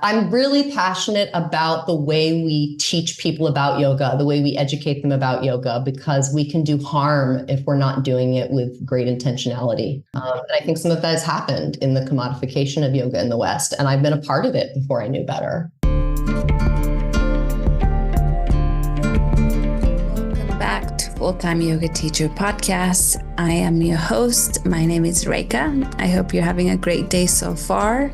I'm really passionate about the way we teach people about yoga, the way we educate them about yoga, because we can do harm if we're not doing it with great intentionality. And I think some of that has happened in the commodification of yoga in the West, and I've been a part of it before I knew better. Welcome back to Full-Time Yoga Teacher Podcast. I am your host. My name is Rekha. I hope you're having a great day so far.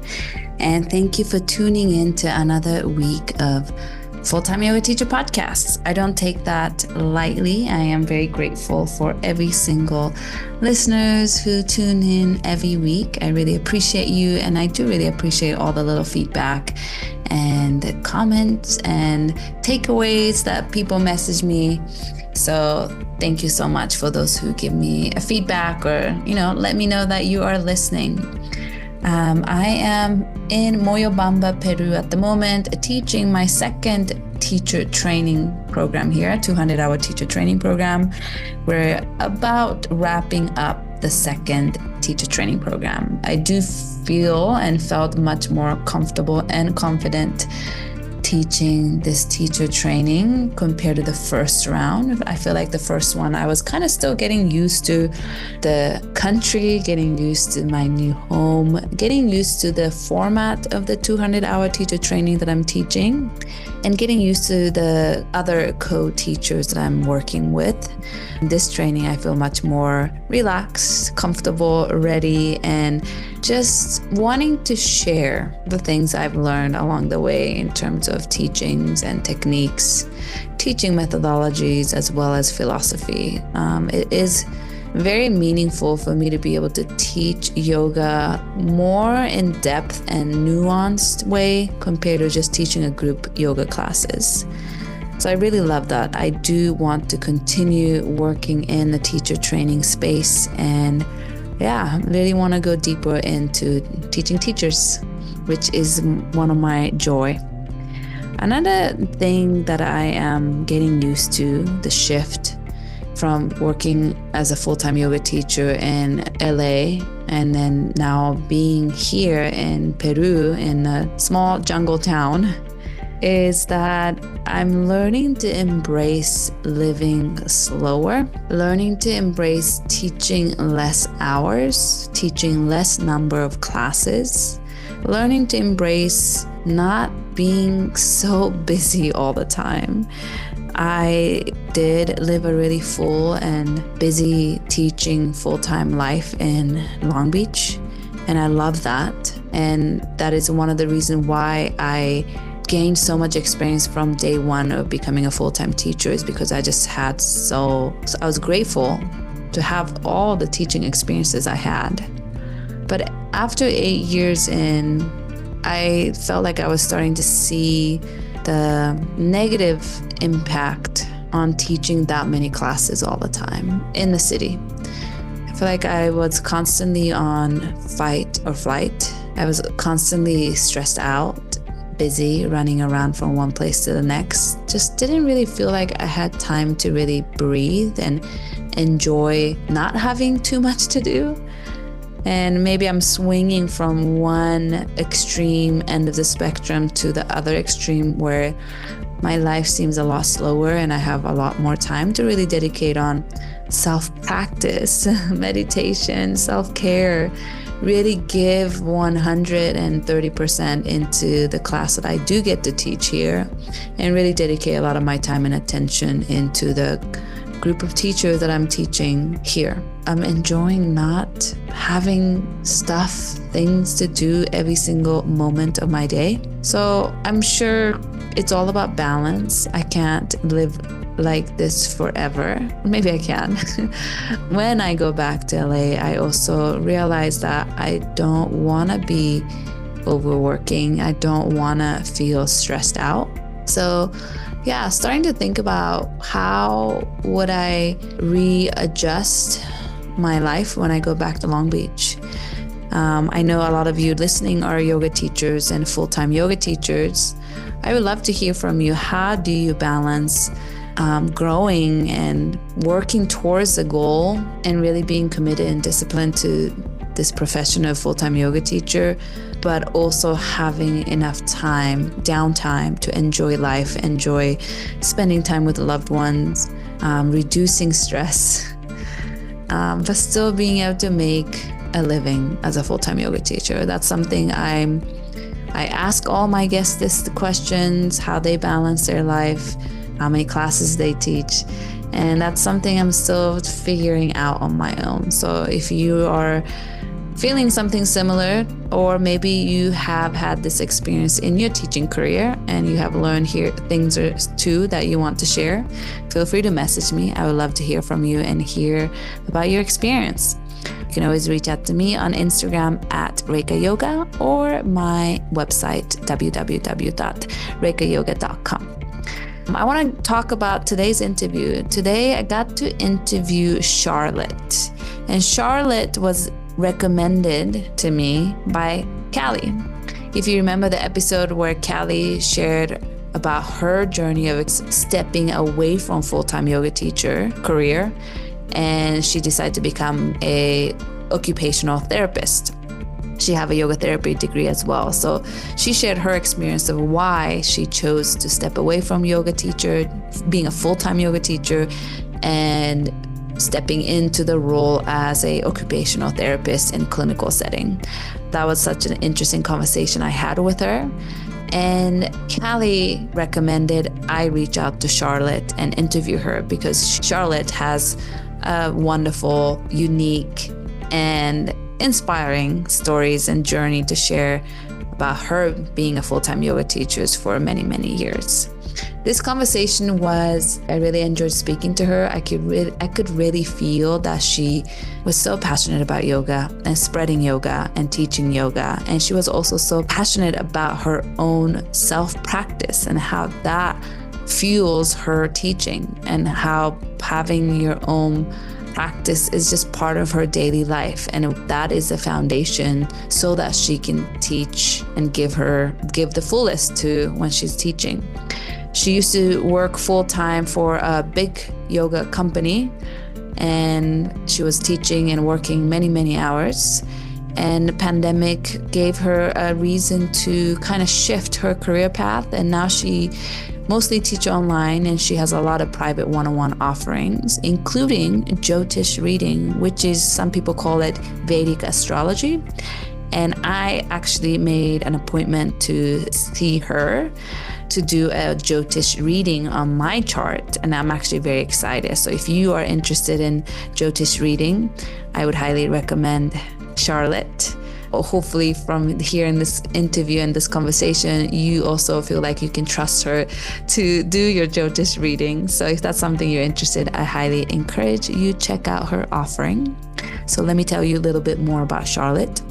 And thank you for tuning in to another week of Full-Time Yoga Teacher Podcasts. I don't take that lightly. I am very grateful for every single listeners who tune in every week. I really appreciate you, and I do really appreciate all the little feedback and comments and takeaways that people message me. So thank you so much for those who give me a feedback or, let me know that you are listening. I am in Moyobamba, Peru at the moment, teaching my second teacher training program here, a 200-hour teacher training program. We're about wrapping up the second teacher training program. I do feel and felt much more comfortable and confident teaching this teacher training compared to the first round. I feel like the first one, I was kind of still getting used to the country, getting used to my new home, getting used to the format of the 200-hour teacher training that I'm teaching, and getting used to the other co-teachers that I'm working with. In this training, I feel much more relaxed, comfortable, ready, and just wanting to share the things I've learned along the way in terms of teachings and techniques, teaching methodologies, as well as philosophy. It is very meaningful for me to be able to teach yoga more in depth and nuanced way compared to just teaching a group yoga classes. So I really love that. I do want to continue working in the teacher training space, and really want to go deeper into teaching teachers, which is one of my joy. Another thing that I am getting used to, the shift from working as a full-time yoga teacher in LA and then now being here in Peru in a small jungle town, is that I'm learning to embrace living slower, learning to embrace teaching less hours, teaching less number of classes, learning to embrace not being so busy all the time. I did live a really full and busy teaching full-time life in Long Beach, and I love that. And that is one of the reasons why I gained so much experience from day one of becoming a full-time teacher, is because I just had I was grateful to have all the teaching experiences I had. But after 8 years in, I felt like I was starting to see the negative impact on teaching that many classes all the time in the city. I feel like I was constantly on fight or flight. I was constantly stressed out, busy, running around from one place to the next. Just didn't really feel like I had time to really breathe and enjoy not having too much to do. And maybe I'm swinging from one extreme end of the spectrum to the other extreme, where my life seems a lot slower and I have a lot more time to really dedicate on self-practice, meditation, self-care, really give 130% into the class that I do get to teach here, and really dedicate a lot of my time and attention into the group of teachers that I'm teaching here. I'm enjoying not having things to do every single moment of my day. So I'm sure it's all about balance. I can't live like this forever. Maybe I can. When I go back to LA, I also realize that I don't want to be overworking. I don't want to feel stressed out. So starting to think about how would I readjust my life when I go back to Long Beach. I know a lot of you listening are yoga teachers and full-time yoga teachers. I would love to hear from you. How do you balance growing and working towards a goal and really being committed and disciplined to this profession of full-time yoga teacher, but also having enough downtime to enjoy life, enjoy spending time with loved ones, reducing stress, but still being able to make a living as a full-time yoga teacher. That's something I ask all my guests the questions, how they balance their life, how many classes they teach. And that's something I'm still figuring out on my own. So if you are feeling something similar, or maybe you have had this experience in your teaching career and you have learned here things too that you want to share, feel free to message me. I would love to hear from you and hear about your experience. You can always reach out to me on Instagram at Reika Yoga or my website, www.reikayoga.com. I want to talk about today's interview. Today, I got to interview Charlotte. And Charlotte was recommended to me by Callie. If you remember the episode where Callie shared about her journey of stepping away from full-time yoga teacher career, and she decided to become a occupational therapist. She have a yoga therapy degree as well. So she shared her experience of why she chose to step away from yoga teacher, being a full-time yoga teacher, and stepping into the role as a occupational therapist in clinical setting. That was such an interesting conversation I had with her. And Callie recommended I reach out to Charlotte and interview her because Charlotte has a wonderful, unique, and inspiring stories and journey to share about her being a full-time yoga teacher for many, many years. This conversation I really enjoyed speaking to her. I could really feel that she was so passionate about yoga and spreading yoga and teaching yoga. And she was also so passionate about her own self-practice and how that fuels her teaching, and how having your own practice is just part of her daily life, and that is the foundation so that she can teach and give the fullest to when she's teaching. She used to work full-time for a big yoga company, and she was teaching and working many, many hours. And the pandemic gave her a reason to kind of shift her career path, and now she mostly teach online, and she has a lot of private one-on-one offerings, including Jyotish reading, which is, some people call it Vedic astrology. And I actually made an appointment to see her to do a Jyotish reading on my chart, and I'm actually very excited. So if you are interested in Jyotish reading, I would highly recommend Charlotte. Hopefully from here in this interview and this conversation, you also feel like you can trust her to do your Jyotish reading. So if that's something you're interested, I highly encourage you check out her offering. So let me tell you a little bit more about Charlotte.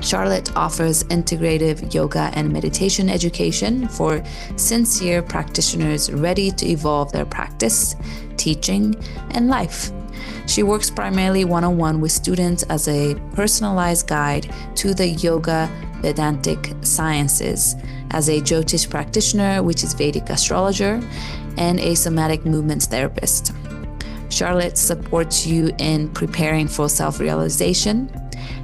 Charlotte offers integrative yoga and meditation education for sincere practitioners ready to evolve their practice, teaching, and life. She works primarily one-on-one with students as a personalized guide to the Yoga-Vedantic sciences, as a Jyotish practitioner, which is Vedic astrologer, and a somatic movements therapist. Charlotte supports you in preparing for self-realization.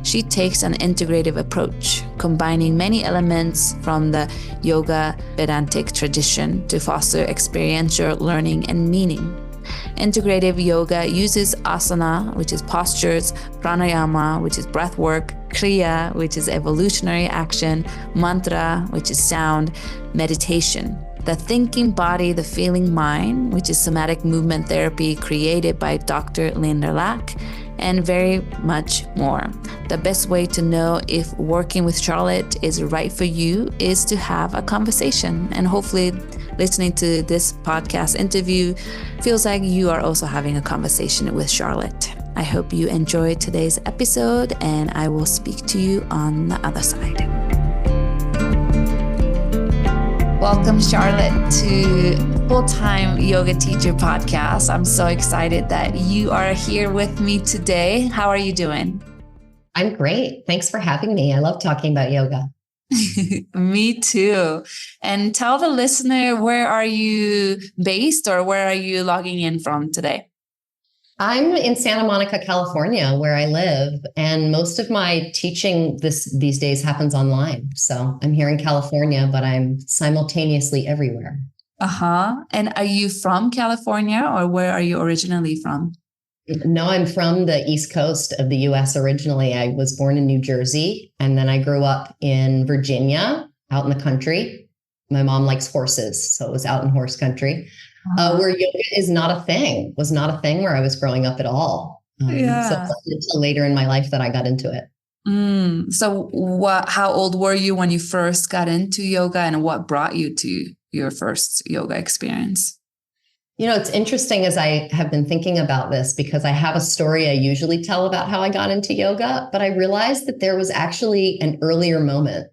She takes an integrative approach, combining many elements from the Yoga-Vedantic tradition to foster experiential learning and meaning. Integrative yoga uses asana, which is postures, pranayama, which is breath work, kriya, which is evolutionary action, mantra, which is sound, meditation. The thinking body, the feeling mind, which is somatic movement therapy created by Dr. Linda Lack, and very much more. The best way to know if working with Charlotte is right for you is to have a conversation, and hopefully listening to this podcast interview feels like you are also having a conversation with Charlotte. I hope you enjoyed today's episode, and I will speak to you on the other side. Welcome, Charlotte, to Full-Time Yoga Teacher Podcast. I'm so excited that you are here with me today. How are you doing? I'm great. Thanks for having me. I love talking about yoga. Me too. And tell the listener, where are you based, or where are you logging in from today? I'm in Santa Monica, California, where I live, and most of my teaching these days happens online. So I'm here in California, but I'm simultaneously everywhere. And are you from California, or where are you originally from? No, I'm from the East Coast of the US originally. I was born in New Jersey, and then I grew up in Virginia, out in the country. My mom likes horses, so it was out in horse country. Where yoga is not a thing, was not a thing where I was growing up at all. So it wasn't until later in my life that I got into it. So how old were you when you first got into yoga, and what brought you to your first yoga experience? It's interesting as I have been thinking about this, because I have a story I usually tell about how I got into yoga, but I realized that there was actually an earlier moment.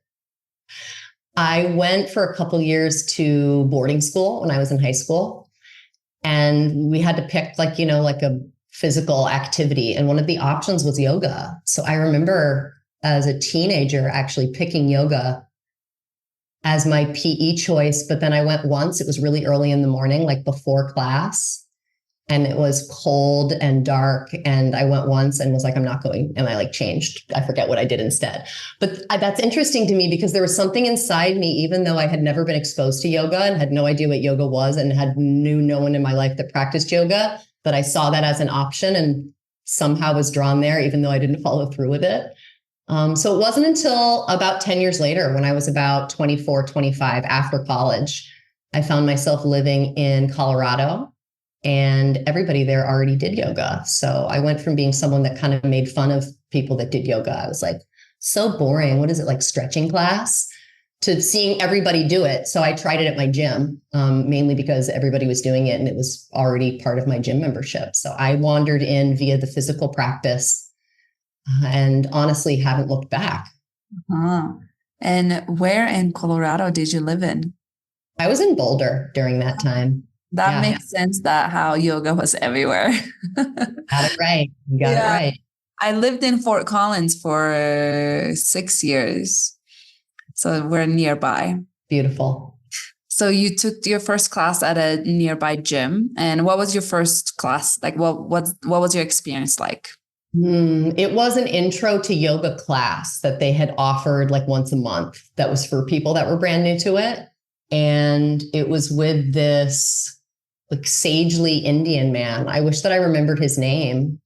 I went for a couple years to boarding school when I was in high school, and we had to pick like a physical activity. And one of the options was yoga. So I remember as a teenager actually picking yoga as my PE choice. But then I went once, it was really early in the morning, like before class, and it was cold and dark. And I went once and was like, I'm not going. And I like changed. I forget what I did instead. But that's interesting to me, because there was something inside me, even though I had never been exposed to yoga and had no idea what yoga was and knew no one in my life that practiced yoga, that I saw that as an option and somehow was drawn there, even though I didn't follow through with it. So it wasn't until about 10 years later, when I was about 24, 25, after college, I found myself living in Colorado, and everybody there already did yoga. So I went from being someone that kind of made fun of people that did yoga. I was like, so boring. What is it, like stretching class? To seeing everybody do it. So I tried it at my gym, mainly because everybody was doing it and it was already part of my gym membership. So I wandered in via the physical practice, and honestly haven't looked back. And where in Colorado did you live in? I was in Boulder during that time. That makes sense, that how yoga was everywhere. Got it right. You got it right. I lived in Fort Collins for 6 years. So we're nearby. Beautiful. So you took your first class at a nearby gym. And what was your first class? Like what was your experience like? It was an intro to yoga class that they had offered like once a month. That was for people that were brand new to it. And it was with this like sagely Indian man. I wish that I remembered his name,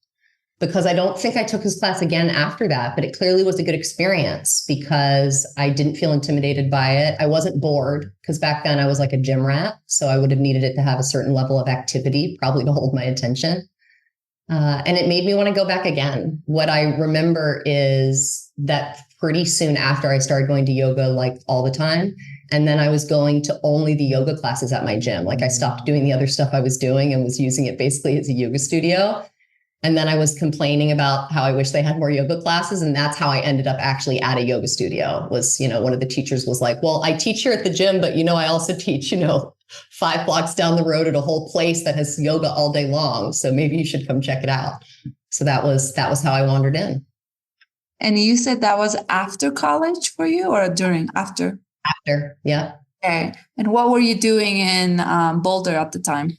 because I don't think I took his class again after that, but it clearly was a good experience because I didn't feel intimidated by it. I wasn't bored, because back then I was like a gym rat. So I would have needed it to have a certain level of activity, probably to hold my attention. And it made me want to go back again. What I remember is that pretty soon after, I started going to yoga like all the time. And then I was going to only the yoga classes at my gym. Like I stopped doing the other stuff I was doing and was using it basically as a yoga studio. And then I was complaining about how I wish they had more yoga classes. And that's how I ended up actually at a yoga studio. Was, one of the teachers was like, well, I teach here at the gym, but, I also teach, 5 blocks down the road at a whole place that has yoga all day long. So maybe you should come check it out. So that was how I wandered in. And you said that was after college for you, or during? After? After, yeah. Okay. And what were you doing in Boulder at the time?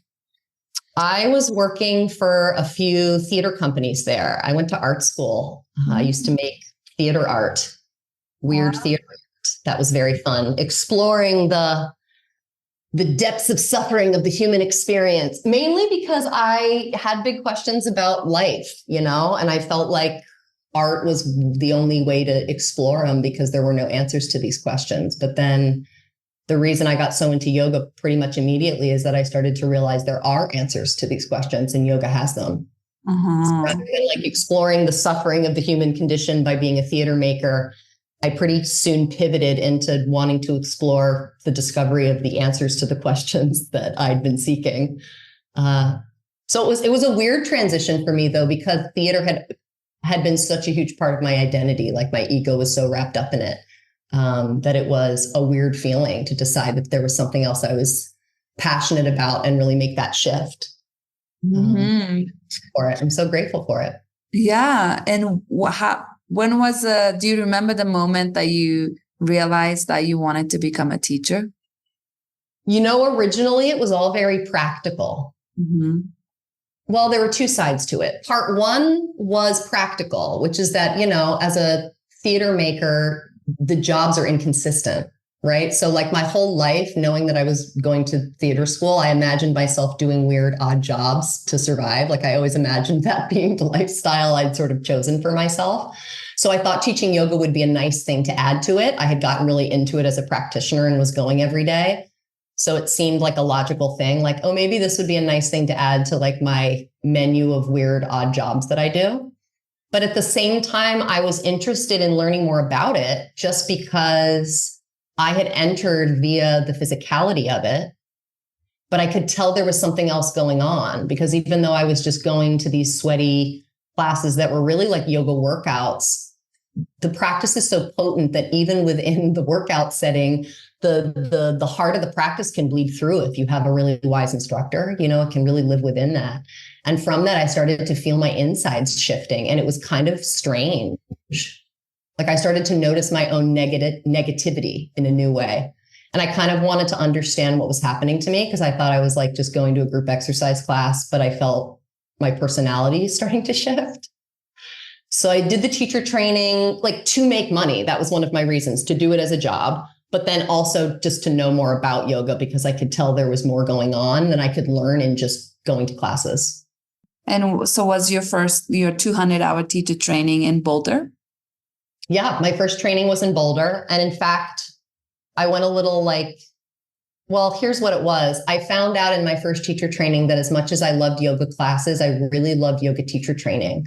I was working for a few theater companies there. I went to art school. I used to make theater art, weird theater art. That was very fun. Exploring the depths of suffering of the human experience, mainly because I had big questions about life, and I felt like art was the only way to explore them because there were no answers to these questions. But then the reason I got so into yoga pretty much immediately is that I started to realize there are answers to these questions, and yoga has them. So rather than like exploring the suffering of the human condition by being a theater maker, I pretty soon pivoted into wanting to explore the discovery of the answers to the questions that I'd been seeking. So it was a weird transition for me, though, because theater had been such a huge part of my identity. Like my ego was so wrapped up in it. That it was a weird feeling to decide that there was something else I was passionate about and really make that shift for it. I'm so grateful for it. Yeah. And when was, do you remember the moment that you realized that you wanted to become a teacher? Originally it was all very practical. Well, there were two sides to it. Part one was practical, which is that, as a theater maker, the jobs are inconsistent, right? So like my whole life, knowing that I was going to theater school, I imagined myself doing weird, odd jobs to survive. Like I always imagined that being the lifestyle I'd sort of chosen for myself. So I thought teaching yoga would be a nice thing to add to it. I had gotten really into it as a practitioner and was going every day. So it seemed like a logical thing, like, oh, maybe this would be a nice thing to add to like my menu of weird, odd jobs that I do. But at the same time, I was interested in learning more about it just because I had entered via the physicality of it. But I could tell there was something else going on, because even though I was just going to these sweaty classes that were really like yoga workouts, the practice is so potent that even within the workout setting, the heart of the practice can bleed through if you have a really wise instructor. It can really live within that. And from that, I started to feel my insides shifting, and it was kind of strange. Like I started to notice my own negativity in a new way. And I kind of wanted to understand what was happening to me, because I thought I was like just going to a group exercise class, but I felt my personality starting to shift. So I did the teacher training like to make money. That was one of my reasons, to do it as a job, but then also just to know more about yoga, because I could tell there was more going on than I could learn in just going to classes. And so was your 200-hour teacher training in Boulder? Yeah, my first training was in Boulder. And in fact, I went a little here's what it was. I found out in my first teacher training that as much as I loved yoga classes, I really loved yoga teacher training,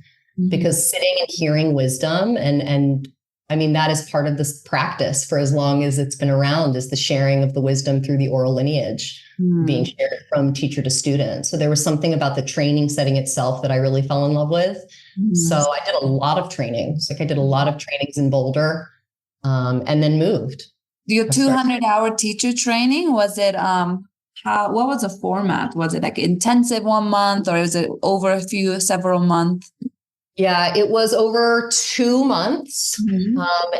because sitting and hearing wisdom and I mean, that is part of this practice for as long as it's been around, is the sharing of the wisdom through the oral lineage being shared from teacher to student. So there was something about the training setting itself that I really fell in love with. So I did a lot of trainings. Like I did a lot of trainings in Boulder and then moved. Your 200-hour teacher training, was it, what was the format? Was it like intensive 1 month, or was it over several months? Yeah, it was over 2 months.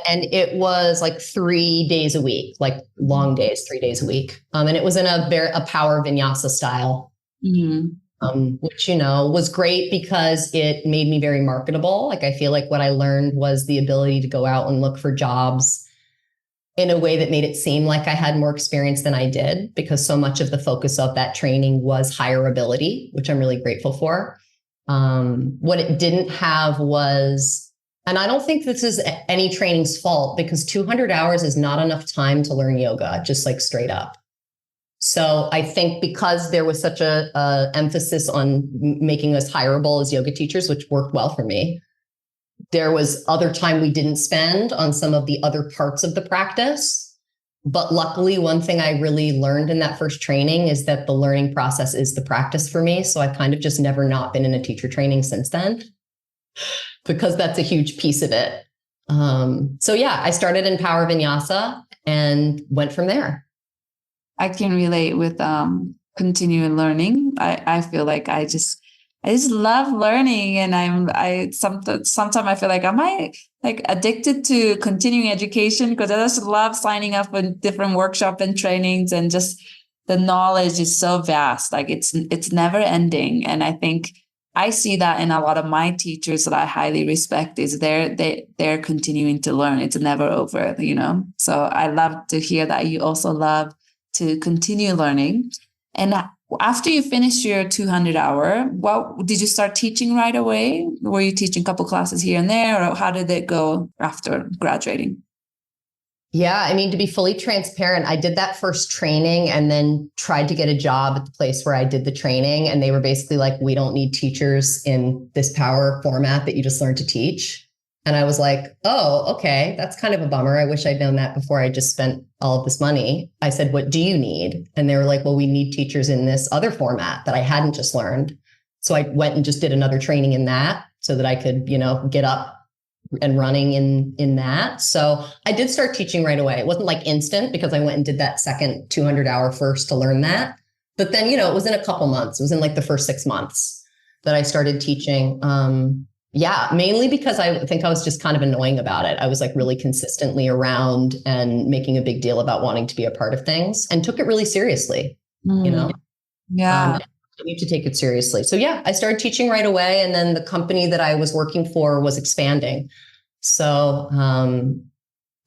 And it was like 3 days a week, like long days, 3 days a week. And it was in a power vinyasa style, which, was great because it made me very marketable. Like I feel like what I learned was the ability to go out and look for jobs in a way that made it seem like I had more experience than I did, because so much of the focus of that training was hireability, which I'm really grateful for. What it didn't have was, and I don't think this is any training's fault, because 200 hours is not enough time to learn yoga, just like straight up. So I think because there was such a emphasis on making us hireable as yoga teachers, which worked well for me, there was other time we didn't spend on some of the other parts of the practice. But luckily, one thing I really learned in that first training is that the learning process is the practice for me. So I've kind of just never not been in a teacher training since then, because that's a huge piece of it. So yeah, I started in Power Vinyasa and went from there. I can relate with continuing learning. I feel like I just love learning, and sometimes I feel like, am I like addicted to continuing education? Because I just love signing up for different workshops and trainings, and just the knowledge is so vast. Like it's never ending. And I think I see that in a lot of my teachers that I highly respect, is they're continuing to learn. It's never over, So I love to hear that you also love to continue learning. And after you finished your 200-hour, what did you start teaching right away? Were you teaching a couple classes here and there, or how did it go after graduating? Yeah, I mean, to be fully transparent, I did that first training and then tried to get a job at the place where I did the training. And they were basically like, we don't need teachers in this power format that you just learned to teach. And I was like, oh, okay, that's kind of a bummer. I wish I'd known that before I just spent all of this money. I said, what do you need? And they were like, well, we need teachers in this other format that I hadn't just learned. So I went and just did another training in that so that I could, get up and running in that. So I did start teaching right away. It wasn't like instant, because I went and did that second 200-hour first to learn that. But then, it was in a couple months. It was in like the first 6 months that I started teaching. Yeah, mainly because I think I was just kind of annoying about it. I was like really consistently around and making a big deal about wanting to be a part of things, and took it really seriously, Yeah. continue to take it seriously. So yeah, I started teaching right away. And then the company that I was working for was expanding. So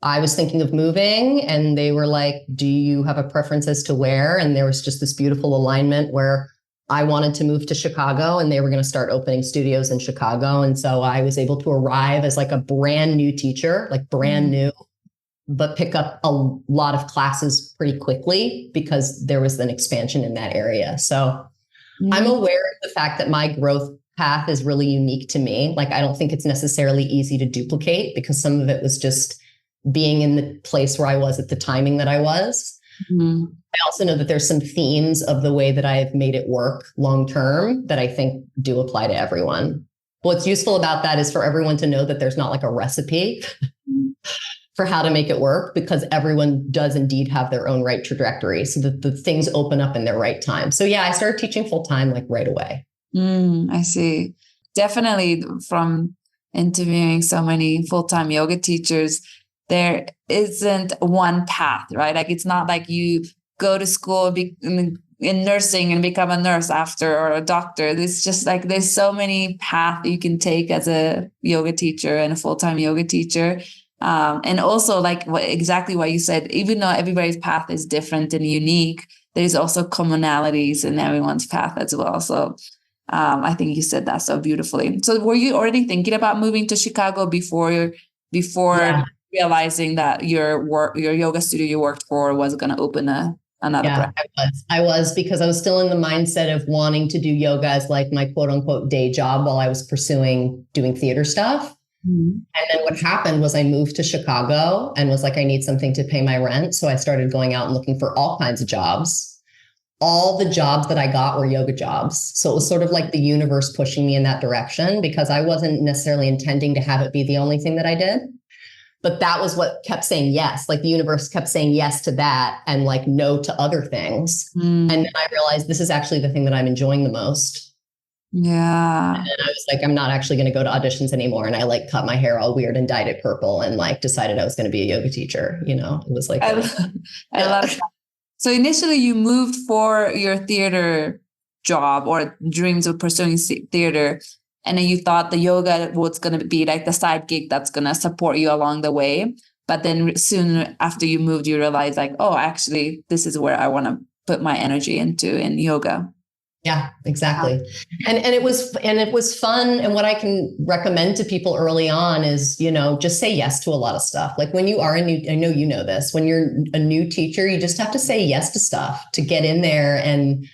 I was thinking of moving and they were like, do you have a preference as to where? And there was just this beautiful alignment where I wanted to move to Chicago and they were going to start opening studios in Chicago. And so I was able to arrive as like a brand new teacher, like brand new, but pick up a lot of classes pretty quickly because there was an expansion in that area. So I'm aware of the fact that my growth path is really unique to me. Like, I don't think it's necessarily easy to duplicate because some of it was just being in the place where I was at the timing that I was. I also know that there's some themes of the way that I've made it work long term that I think do apply to everyone. What's useful about that is for everyone to know that there's not like a recipe for how to make it work, because everyone does indeed have their own right trajectory so that the things open up in their right time. So yeah, I started teaching full time like right away. I see. Definitely from interviewing so many full-time yoga teachers, there isn't one path, right? Like, it's not like you go to school in nursing and become a nurse after, or a doctor. It's just like there's so many paths you can take as a yoga teacher and a full-time yoga teacher. And also, like exactly what you said, even though everybody's path is different and unique, there's also commonalities in everyone's path as well. So I think you said that so beautifully. So were you already thinking about moving to Chicago before realizing that your yoga studio you worked for was going to open another brand? I was because I was still in the mindset of wanting to do yoga as like my quote unquote day job while I was pursuing doing theater stuff. And then what happened was I moved to Chicago and was like, I need something to pay my rent. So I started going out and looking for all kinds of jobs. All the jobs that I got were yoga jobs. So it was sort of like the universe pushing me in that direction because I wasn't necessarily intending to have it be the only thing that I did. But that was what kept saying yes. Like the universe kept saying yes to that and like no to other things. And then I realized this is actually the thing that I'm enjoying the most. Yeah. And I was like, I'm not actually going to go to auditions anymore. And I like cut my hair all weird and dyed it purple and like decided I was going to be a yoga teacher. You know, it was like, I love that. So initially you moved for your theater job or dreams of pursuing theater. And then you thought the yoga was going to be like the side gig that's going to support you along the way. But then soon after you moved, you realized like, oh, actually, this is where I want to put my energy into in yoga. Yeah, exactly. And it was fun. And what I can recommend to people early on is, you know, just say yes to a lot of stuff. Like when you are I know you know this, when you're a new teacher, you just have to say yes to stuff to get in there and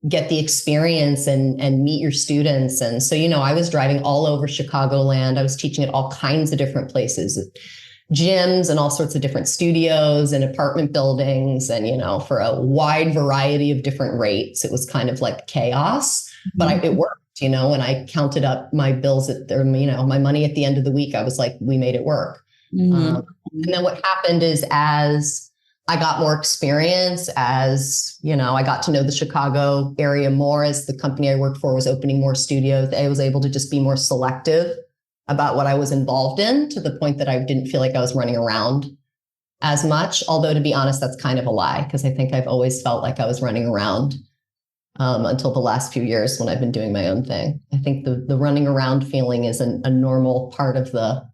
get the experience and meet your students. And so, you know, I was driving all over Chicagoland. I was teaching at all kinds of different places, gyms and all sorts of different studios and apartment buildings. And, you know, for a wide variety of different rates, it was kind of like chaos, but it worked, you know, when I counted up my bills my money at the end of the week, I was like, we made it work. And then what happened is as I got more experience, as, you know, I got to know the Chicago area more as the company I worked for was opening more studios. I was able to just be more selective about what I was involved in to the point that I didn't feel like I was running around as much. Although, to be honest, that's kind of a lie because I think I've always felt like I was running around until the last few years when I've been doing my own thing. I think the running around feeling is a normal part of the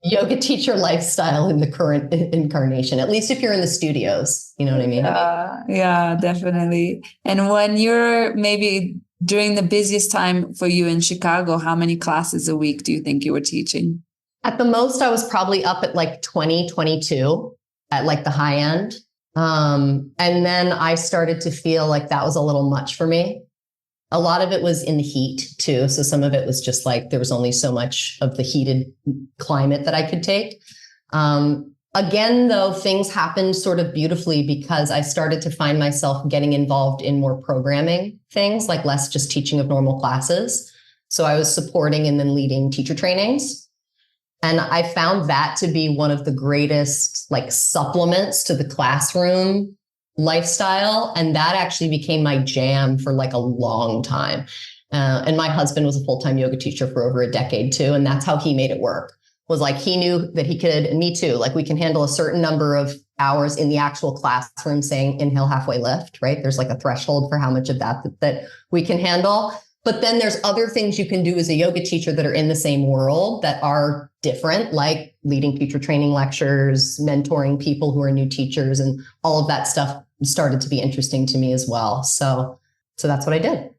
yoga teacher lifestyle in the current incarnation, at least if you're in the studios, you know what I mean? Yeah, definitely. And when you're maybe during the busiest time for you in Chicago, how many classes a week do you think you were teaching? At the most, I was probably up at like 20, 22 at like the high end. And then I started to feel like that was a little much for me. A lot of it was in the heat too. So some of it was just like, there was only so much of the heated climate that I could take. Again, though, things happened sort of beautifully because I started to find myself getting involved in more programming things, like less just teaching of normal classes. So I was supporting and then leading teacher trainings. And I found that to be one of the greatest like supplements to the classroom lifestyle. And that actually became my jam for like a long time. And my husband was a full-time yoga teacher for over a decade too. And that's how he made it work, was like, he knew that he could, and me too, like we can handle a certain number of hours in the actual classroom saying inhale, halfway lift, right? There's like a threshold for how much of that we can handle. But then there's other things you can do as a yoga teacher that are in the same world that are different, like leading teacher training lectures, mentoring people who are new teachers, and all of that stuff started to be interesting to me as well. So that's what I did.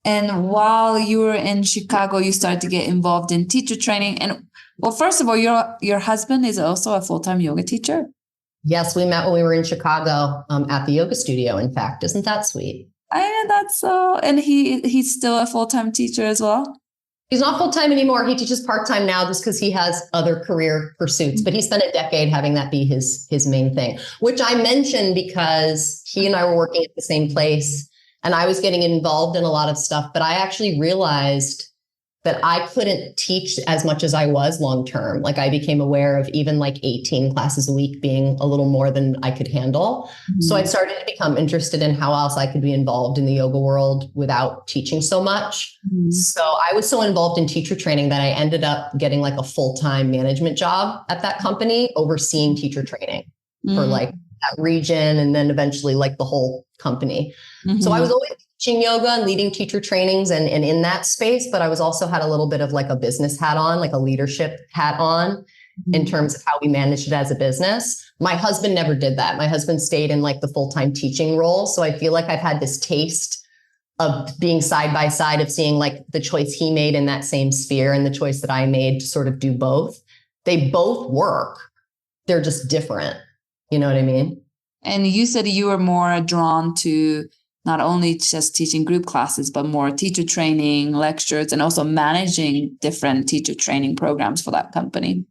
And while you were in Chicago, you started to get involved in teacher training. And well, first of all, your husband is also a full-time yoga teacher. Yes, we met when we were in Chicago at the yoga studio. In fact, isn't that sweet? That's so. And he's still a full-time teacher as well. He's not full-time anymore. He teaches part-time now just because he has other career pursuits, but he spent a decade having that be his main thing, which I mentioned because he and I were working at the same place and I was getting involved in a lot of stuff, but I actually realized that I couldn't teach as much as I was long-term. Like I became aware of even like 18 classes a week being a little more than I could handle. Mm-hmm. So I started to become interested in how else I could be involved in the yoga world without teaching so much. Mm-hmm. So I was so involved in teacher training that I ended up getting like a full-time management job at that company, overseeing teacher training for like that region and then eventually like the whole company. Mm-hmm. So I was always teaching yoga and leading teacher trainings and in that space, but I was also had a little bit of like a business hat on, like a leadership hat on in terms of how we managed it as a business. My husband never did that. My husband stayed in like the full-time teaching role. So I feel like I've had this taste of being side by side of seeing like the choice he made in that same sphere and the choice that I made to sort of do both. They both work. They're just different. You know what I mean? And you said you were more drawn to not only just teaching group classes, but more teacher training, lectures, and also managing different teacher training programs for that company.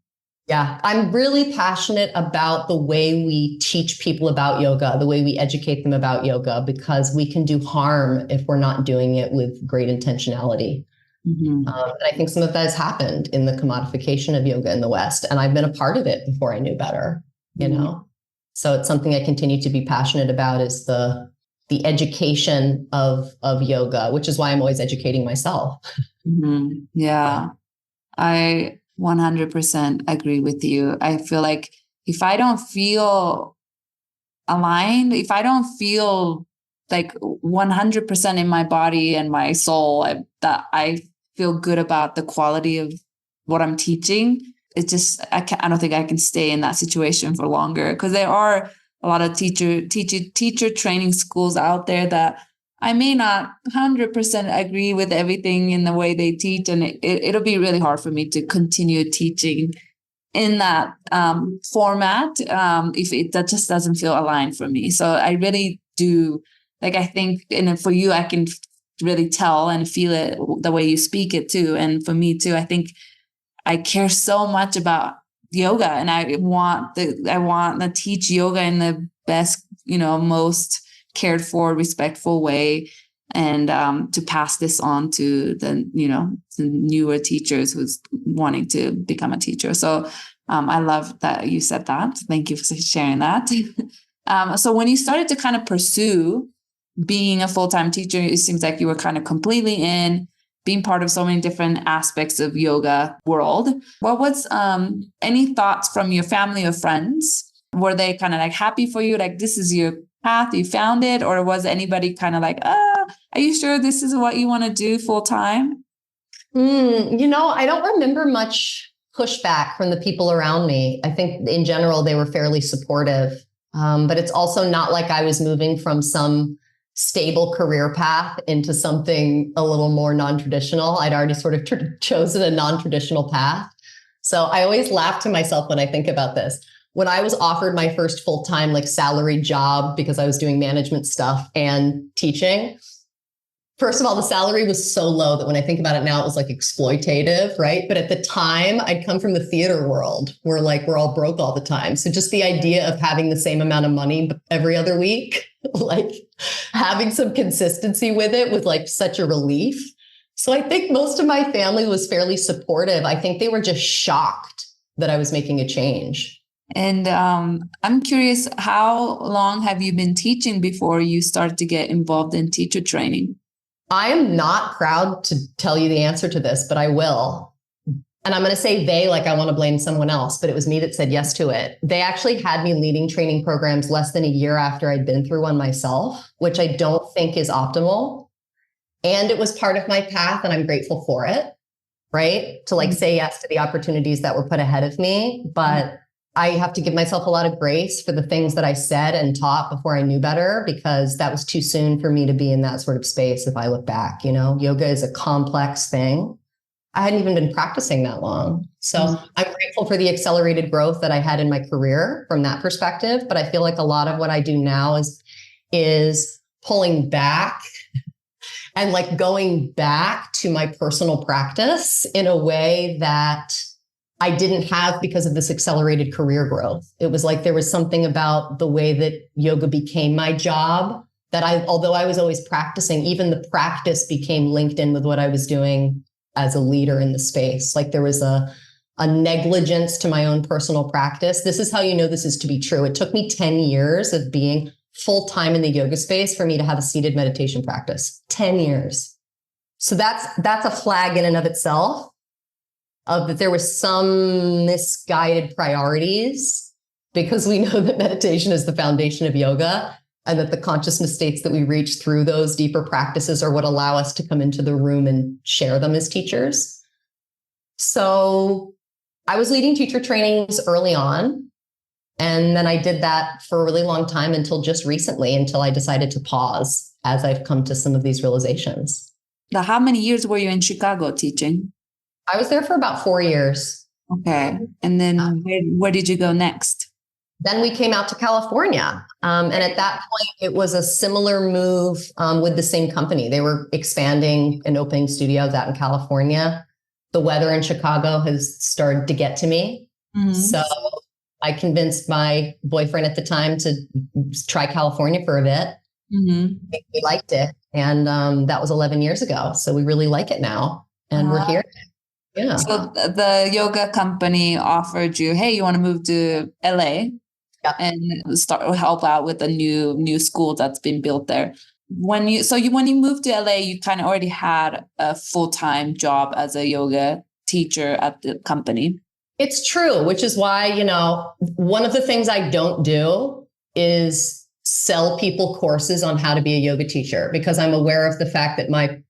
Yeah, I'm really passionate about the way we teach people about yoga, the way we educate them about yoga, because we can do harm if we're not doing it with great intentionality. Mm-hmm. And I think some of that has happened in the commodification of yoga in the West. And I've been a part of it before I knew better, you know? So it's something I continue to be passionate about is the education of yoga, which is why I'm always educating myself. Mm-hmm. Yeah, I 100% agree with you. I feel like if I don't feel aligned, if I don't feel like 100% in my body and my soul, that I feel good about the quality of what I'm teaching, it just, I don't think I can stay in that situation for longer, because there are a lot of teacher training schools out there that I may not 100% agree with everything in the way they teach. And it'll be really hard for me to continue teaching in that format if that just doesn't feel aligned for me. So I really do, like, I think, and for you, I can really tell and feel it the way you speak it too. And for me too, I think I care so much about yoga, and I want to teach yoga in the best, most cared for, respectful way, and to pass this on to the newer teachers who's wanting to become a teacher. So I love that you said that. Thank you for sharing that. So when you started to kind of pursue being a full-time teacher, it seems like you were kind of completely in, being part of so many different aspects of yoga world. What was any thoughts from your family or friends? Were they kind of like happy for you? Like, this is your path, you found it? Or was anybody kind of like, are you sure this is what you want to do full time? I don't remember much pushback from the people around me. I think in general, they were fairly supportive. But it's also not like I was moving from some stable career path into something a little more non-traditional. I'd already sort of chosen a non-traditional path. So I always laugh to myself when I think about this. When I was offered my first full-time like salaried job, because I was doing management stuff and teaching, first of all, the salary was so low that when I think about it now, it was like exploitative, right? But at the time, I'd come from the theater world where like we're all broke all the time. So just the idea of having the same amount of money every other week, like having some consistency with it was like such a relief. So I think most of my family was fairly supportive. I think they were just shocked that I was making a change. And I'm curious, how long have you been teaching before you started to get involved in teacher training? I am not proud to tell you the answer to this, but I will. and I'm going to say they, like I want to blame someone else, but it was me that said yes to it. They actually had me leading training programs less than a year after I'd been through one myself, which I don't think is optimal. And it was part of my path, and I'm grateful for it, right? To like say yes to the opportunities that were put ahead of me. But I have to give myself a lot of grace for the things that I said and taught before I knew better, because that was too soon for me to be in that sort of space. If I look back, yoga is a complex thing. I hadn't even been practicing that long. So I'm grateful for the accelerated growth that I had in my career from that perspective. But I feel like a lot of what I do now is pulling back and like going back to my personal practice in a way that I didn't have because of this accelerated career growth. It was like there was something about the way that yoga became my job that although I was always practicing, even the practice became linked in with what I was doing as a leader in the space. Like there was a negligence to my own personal practice. This is how you know this is to be true. It took me 10 years of being full-time in the yoga space for me to have a seated meditation practice. 10 years. So that's a flag in and of itself of that there was some misguided priorities, because we know that meditation is the foundation of yoga, and that the consciousness states that we reach through those deeper practices are what allow us to come into the room and share them as teachers. So I was leading teacher trainings early on. And then I did that for a really long time until just recently, until I decided to pause as I've come to some of these realizations. How many years were you in Chicago teaching? I was there for about 4 years. Okay. And then where did you go next? Then we came out to California. And at that point, it was a similar move with the same company. They were expanding and opening studios out in California. The weather in Chicago has started to get to me. Mm-hmm. So I convinced my boyfriend at the time to try California for a bit. Mm-hmm. We liked it. And that was 11 years ago. So we really like it now. And we're here. Yeah. So the yoga company offered you, hey, you want to move to LA? And help out with a new school that's been built there. When you moved to LA, you kind of already had a full-time job as a yoga teacher at the company. It's true, which is why, one of the things I don't do is sell people courses on how to be a yoga teacher, because I'm aware of the fact that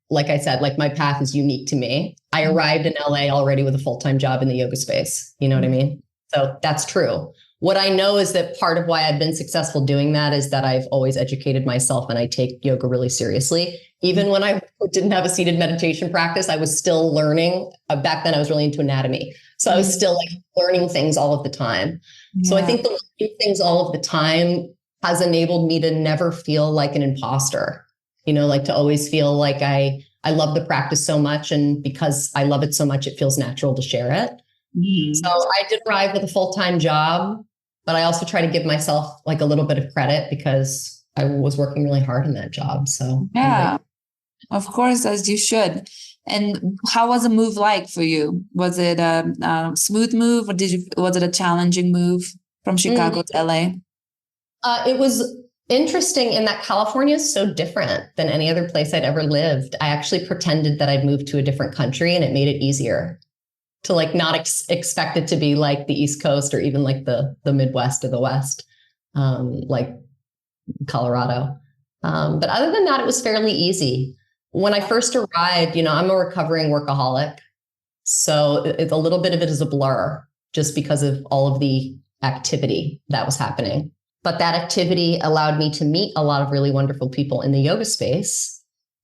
like I said, my path is unique to me. I arrived in LA already with a full-time job in the yoga space. You know what I mean? So that's true. What I know is that part of why I've been successful doing that is that I've always educated myself, and I take yoga really seriously. Even when I didn't have a seated meditation practice, I was still learning. Back then I was really into anatomy. So I was still learning things all of the time. Yeah. So I think the learning things all of the time has enabled me to never feel like an imposter, to always feel like I love the practice so much. And because I love it so much, it feels natural to share it. Mm-hmm. So I did arrive with a full-time job, but I also try to give myself a little bit of credit because I was working really hard in that job. So yeah, of course, as you should. And how was the move like for you? Was it a smooth move, or was it a challenging move from Chicago to LA? It was interesting in that California is so different than any other place I'd ever lived. I actually pretended that I'd moved to a different country, and it made it easier to not expect it to be like the East Coast or even the Midwest or the West, like Colorado. But other than that, it was fairly easy. When I first arrived, I'm a recovering workaholic. So it's a little bit of it is a blur just because of all of the activity that was happening. But that activity allowed me to meet a lot of really wonderful people in the yoga space.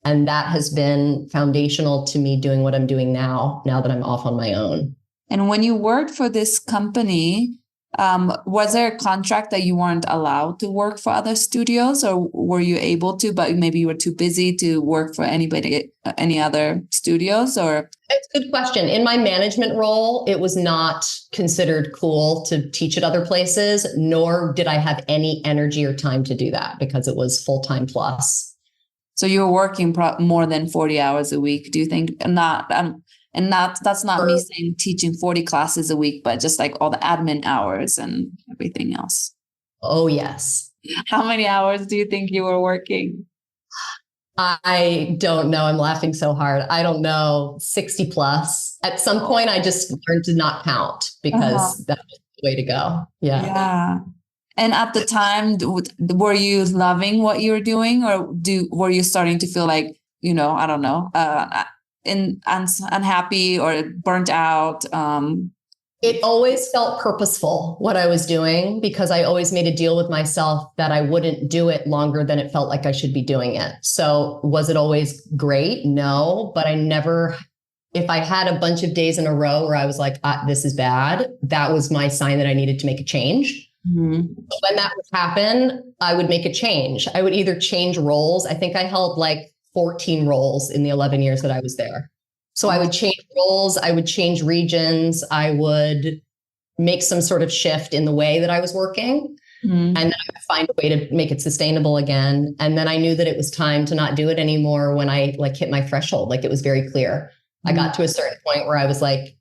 And that has been foundational to me doing what I'm doing now that I'm off on my own. And when you worked for this company, was there a contract that you weren't allowed to work for other studios, or were you able to, but maybe you were too busy to work for any other studios? Or it's a good question. In my management role, it was not considered cool to teach at other places, nor did I have any energy or time to do that because it was full-time plus. So you were working more than 40 hours a week. Do you think that's not me saying teaching 40 classes a week, but just all the admin hours and everything else? Oh, yes. How many hours do you think you were working? I don't know. I'm laughing so hard. I don't know. 60 plus. At some point, I just learned to not count because that was the way to go. Yeah. Yeah. And at the time, were you loving what you were doing, or were you starting to feel like, I don't know, unhappy or burnt out? It always felt purposeful what I was doing, because I always made a deal with myself that I wouldn't do it longer than it felt like I should be doing it. So was it always great? No, but I never, if I had a bunch of days in a row where I was like, this is bad, that was my sign that I needed to make a change. Mm-hmm. When that would happen, I would make a change. I would either change roles. I think I held like 14 roles in the 11 years that I was there. So I would change roles, I would change regions, I would make some sort of shift in the way that I was working. And then I would find a way to make it sustainable again. And then I knew that it was time to not do it anymore when I hit my threshold. Like, it was very clear. I got to a certain point where I was like,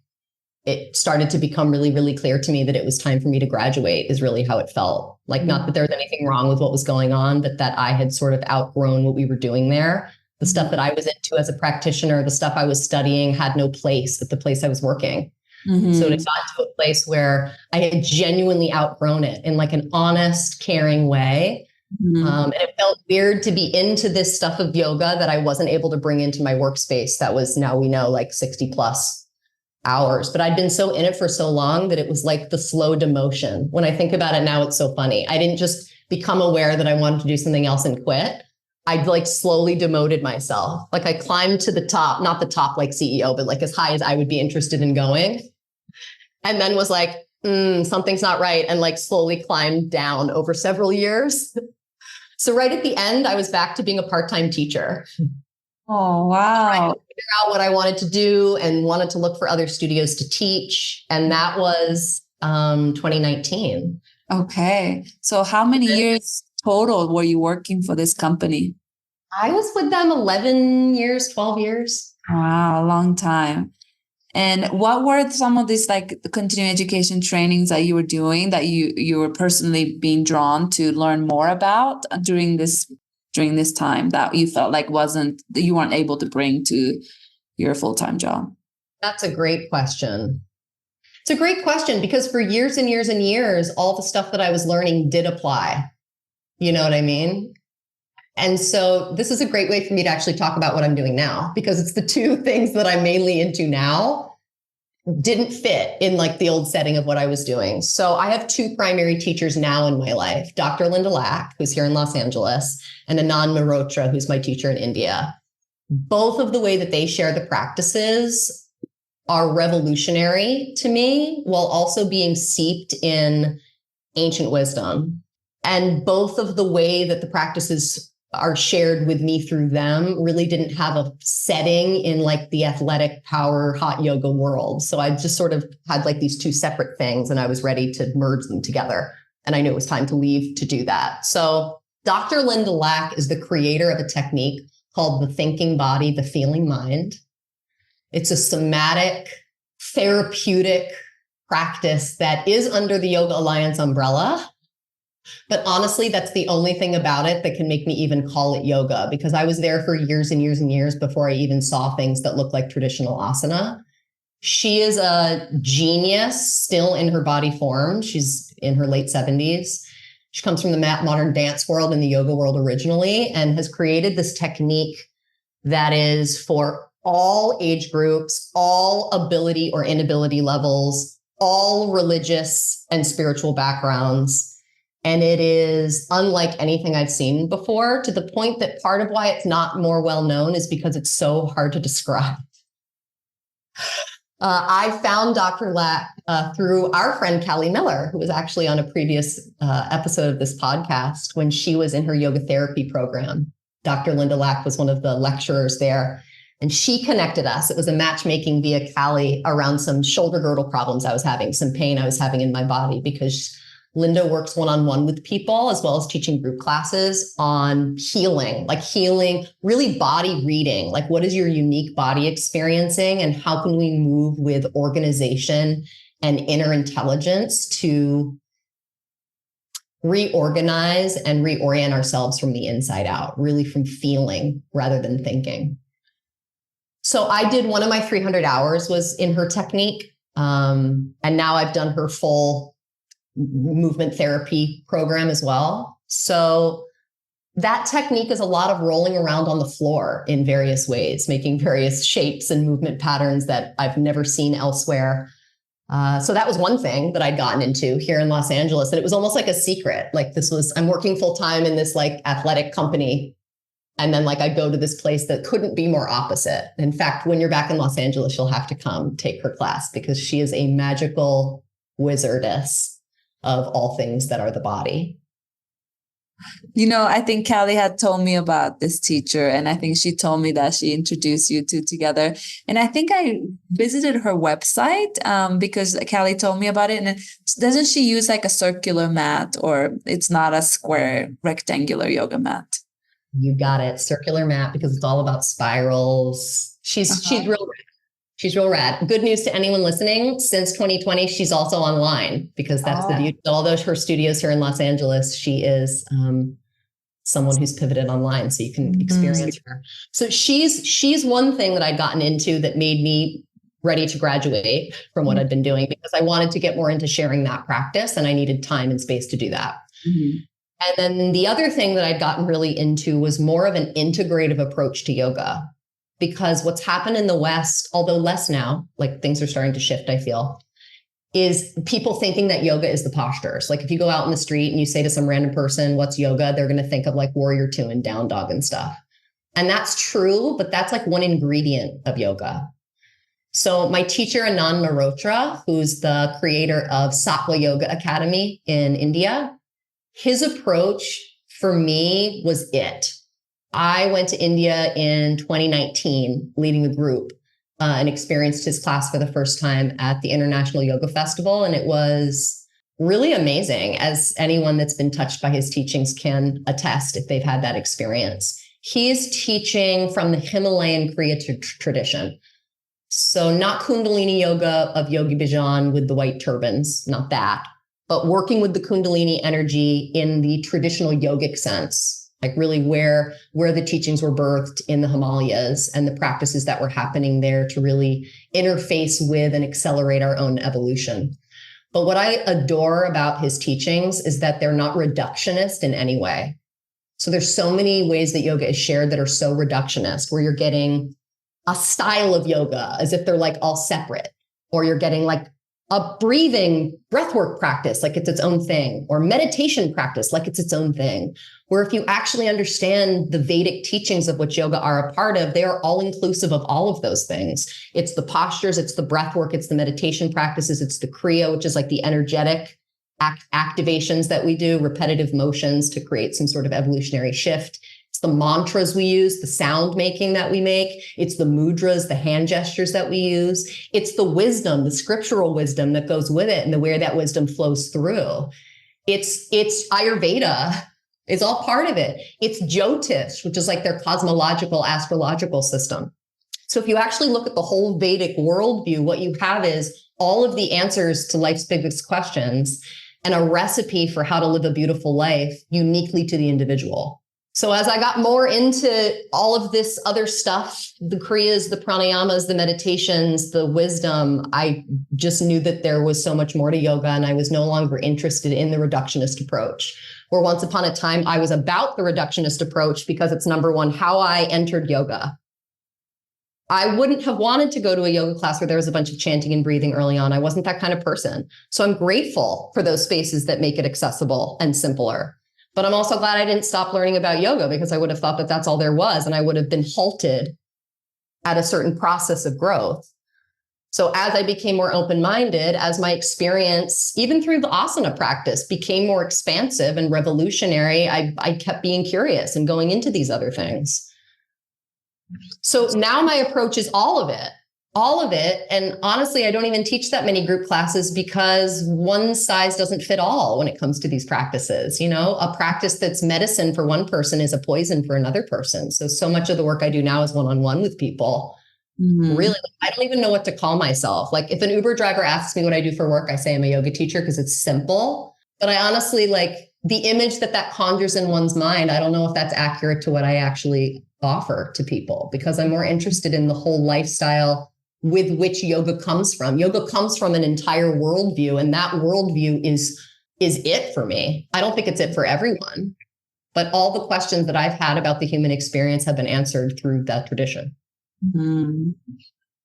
it started to become really, really clear to me that it was time for me to graduate, is really how it felt. Like, not that there was anything wrong with what was going on, but that I had sort of outgrown what we were doing there. The stuff that I was into as a practitioner, the stuff I was studying, had no place at the place I was working. So it got to a place where I had genuinely outgrown it in like an honest, caring way. And it felt weird to be into this stuff of yoga that I wasn't able to bring into my workspace. That was, now we know, like 60 plus hours, but I'd been so in it for so long that it was like the slow demotion. When I think about it now, it's so funny. I didn't just become aware that I wanted to do something else and quit. I'd like slowly demoted myself. Like, I climbed to the top, not the top like CEO, but like as high as I would be interested in going. And then was like, something's not right. And like slowly climbed down over several years. So right at the end, I was back to being a part-time teacher. Oh, wow. Trying to figure out what I wanted to do and wanted to look for other studios to teach. And that was 2019. Okay. So how many years total were you working for this company? I was with them 11 years, 12 years. Wow, a long time. And what were some of these like the continuing education trainings that you were doing that you were personally being drawn to learn more about during this time that you felt like you weren't able to bring to your full-time job? That's a great question. It's a great question, because for years and years and years, all the stuff that I was learning did apply. You know what I mean? And so this is a great way for me to actually talk about what I'm doing now, because it's the two things that I'm mainly into now didn't fit in like the old setting of what I was doing. So I have two primary teachers now in my life, Dr. Linda Lack, who's here in Los Angeles, and Anand Mehrotra, who's my teacher in India. Both of the way that they share the practices are revolutionary to me, while also being seeped in ancient wisdom. And both of the way that the practices are shared with me through them really didn't have a setting in like the athletic power hot yoga world. So I just sort of had like these two separate things, and I was ready to merge them together. And I knew it was time to leave to do that. So Dr. Linda Lack is the creator of a technique called the thinking body, the feeling mind. It's a somatic, therapeutic practice that is under the Yoga Alliance umbrella. But honestly, that's the only thing about it that can make me even call it yoga, because I was there for years and years and years before I even saw things that look like traditional asana. She is a genius still in her body form. She's in her late 70s. She comes from the modern dance world and the yoga world originally, and has created this technique that is for all age groups, all ability or inability levels, all religious and spiritual backgrounds. And it is unlike anything I've seen before, to the point that part of why it's not more well known is because it's so hard to describe. I found Dr. Lack through our friend Callie Miller, who was actually on a previous episode of this podcast when she was in her yoga therapy program. Dr. Linda Lack was one of the lecturers there, and she connected us. It was a matchmaking via Callie around some shoulder girdle problems I was having, some pain I was having in my body, because Linda works one-on-one with people as well as teaching group classes on healing, really body reading, like what is your unique body experiencing and how can we move with organization and inner intelligence to reorganize and reorient ourselves from the inside out, really from feeling rather than thinking. So I did one of my 300 hours was in her technique. And now I've done her full movement therapy program as well. So that technique is a lot of rolling around on the floor in various ways, making various shapes and movement patterns that I've never seen elsewhere. So that was one thing that I'd gotten into here in Los Angeles. And it was almost like a secret. Like I'm working full time in this like athletic company. And then like I go to this place that couldn't be more opposite. In fact, when you're back in Los Angeles, you'll have to come take her class because she is a magical wizardess of all things that are the body. I think Callie had told me about this teacher, and I think she told me that she introduced you two together. And I think I visited her website because Callie told me about it. And doesn't she use like a circular mat, or it's not a square rectangular yoga mat? You got it. Circular mat, because it's all about spirals. She's real rad. She's real rad. Good news to anyone listening. Since 2020, she's also online because that's the beauty. Although her studio's here in Los Angeles, she is someone who's pivoted online, so you can experience her. So she's one thing that I'd gotten into that made me ready to graduate from what I'd been doing, because I wanted to get more into sharing that practice, and I needed time and space to do that. And then the other thing that I'd gotten really into was more of an integrative approach to yoga. Because what's happened in the West, although less now, like things are starting to shift, I feel, is people thinking that yoga is the postures. Like if you go out in the street and you say to some random person, what's yoga? They're going to think of like warrior two and down dog and stuff. And that's true, but that's like one ingredient of yoga. So my teacher, Anand Mehrotra, who's the creator of Sattva Yoga Academy in India, his approach for me was it. I went to India in 2019, leading a group, and experienced his class for the first time at the International Yoga Festival. And it was really amazing, as anyone that's been touched by his teachings can attest if they've had that experience. He's teaching from the Himalayan Kriya tradition. So not Kundalini yoga of Yogi Bhajan with the white turbans, not that, but working with the Kundalini energy in the traditional yogic sense. Like really where the teachings were birthed in the Himalayas and the practices that were happening there to really interface with and accelerate our own evolution. But what I adore about his teachings is that they're not reductionist in any way. So there's so many ways that yoga is shared that are so reductionist, where you're getting a style of yoga as if they're like all separate, or you're getting like a breathing breathwork practice like it's its own thing, or meditation practice like it's its own thing. Where if you actually understand the Vedic teachings of which yoga are a part of, they are all inclusive of all of those things. It's the postures, it's the breathwork, it's the meditation practices, it's the Kriya, which is like the energetic activations that we do, repetitive motions to create some sort of evolutionary shift. It's the mantras we use, the sound making that we make. It's the mudras, the hand gestures that we use. It's the wisdom, the scriptural wisdom that goes with it and the way that wisdom flows through. It's Ayurveda. It's all part of it. It's Jyotish, which is like their cosmological, astrological system. So if you actually look at the whole Vedic worldview, what you have is all of the answers to life's biggest questions and a recipe for how to live a beautiful life uniquely to the individual. So as I got more into all of this other stuff, the Kriyas, the Pranayamas, the meditations, the wisdom, I just knew that there was so much more to yoga, and I was no longer interested in the reductionist approach. Where once upon a time, I was about the reductionist approach because it's number one, how I entered yoga. I wouldn't have wanted to go to a yoga class where there was a bunch of chanting and breathing early on. I wasn't that kind of person. So I'm grateful for those spaces that make it accessible and simpler. But I'm also glad I didn't stop learning about yoga, because I would have thought that that's all there was. And I would have been halted at a certain process of growth. So as I became more open-minded, as my experience, even through the asana practice, became more expansive and revolutionary, I kept being curious and going into these other things. So now my approach is all of it. And honestly, I don't even teach that many group classes because one size doesn't fit all when it comes to these practices. You know, a practice that's medicine for one person is a poison for another person. So much of the work I do now is one-on-one with people. Really, I don't even know what to call myself. Like if an Uber driver asks me what I do for work, I say I'm a yoga teacher because it's simple. But I honestly the image that conjures in one's mind, I don't know if that's accurate to what I actually offer to people, because I'm more interested in the whole lifestyle with which yoga comes from. Yoga comes from an entire worldview, and that worldview is it for me. I don't think it's it for everyone, but all the questions that I've had about the human experience have been answered through that tradition. Mm-hmm.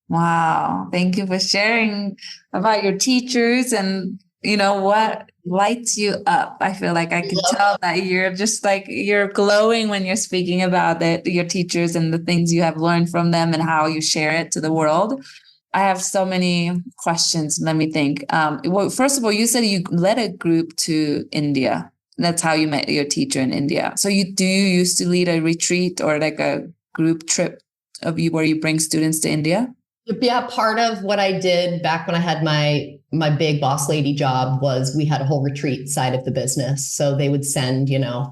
Wow. Thank you for sharing about your teachers and, what lights you up. I feel like I can tell that you're just like, you're glowing when you're speaking about your teachers and the things you have learned from them and how you share it to the world. I have so many questions. Let me think. Well, first of all, you said you led a group to India. That's how you met your teacher in India. So you used to lead a retreat or like a group trip where you bring students to India? Yeah, part of what I did back when I had my big boss lady job was we had a whole retreat side of the business. So they would send,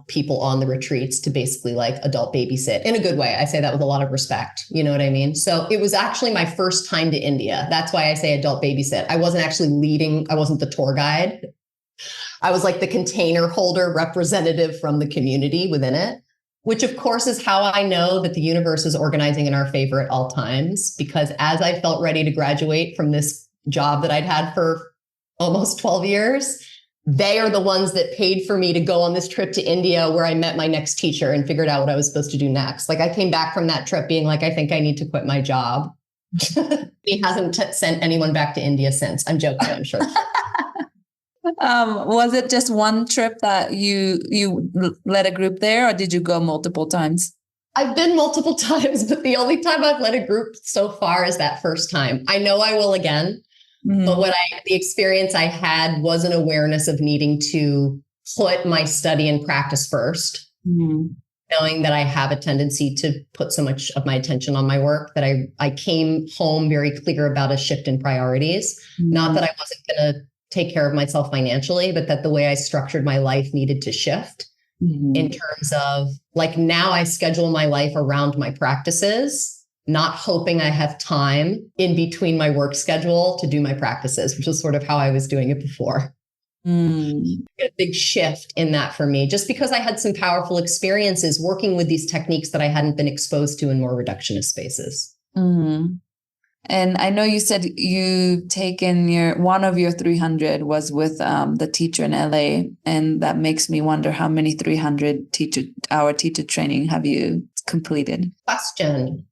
people on the retreats to basically like adult babysit in a good way. I say that with a lot of respect. You know what I mean? So it was actually my first time to India. That's why I say adult babysit. I wasn't actually leading. I wasn't the tour guide. I was like the container holder representative from the community within it, which of course is how I know that the universe is organizing in our favor at all times, because as I felt ready to graduate from this job that I'd had for almost 12 years, they are the ones that paid for me to go on this trip to India where I met my next teacher and figured out what I was supposed to do next. Like I came back from that trip being like, I think I need to quit my job. He hasn't sent anyone back to India since. I'm joking, I'm sure. Was it just one trip that you led a group there, or did you go multiple times? I've been multiple times, but the only time I've led a group so far is that first time. I know I will again, but the experience I had was an awareness of needing to put my study and practice first, knowing that I have a tendency to put so much of my attention on my work that I came home very clear about a shift in priorities. Not that I wasn't going to take care of myself financially, but that the way I structured my life needed to shift in terms of like, now I schedule my life around my practices, not hoping I have time in between my work schedule to do my practices, which is sort of how I was doing it before. A big shift in that for me, just because I had some powerful experiences working with these techniques that I hadn't been exposed to in more reductionist spaces. And I know you said you've taken one of your 300 was with the teacher in LA. And that makes me wonder how many 300-hour teacher training have you completed? Question.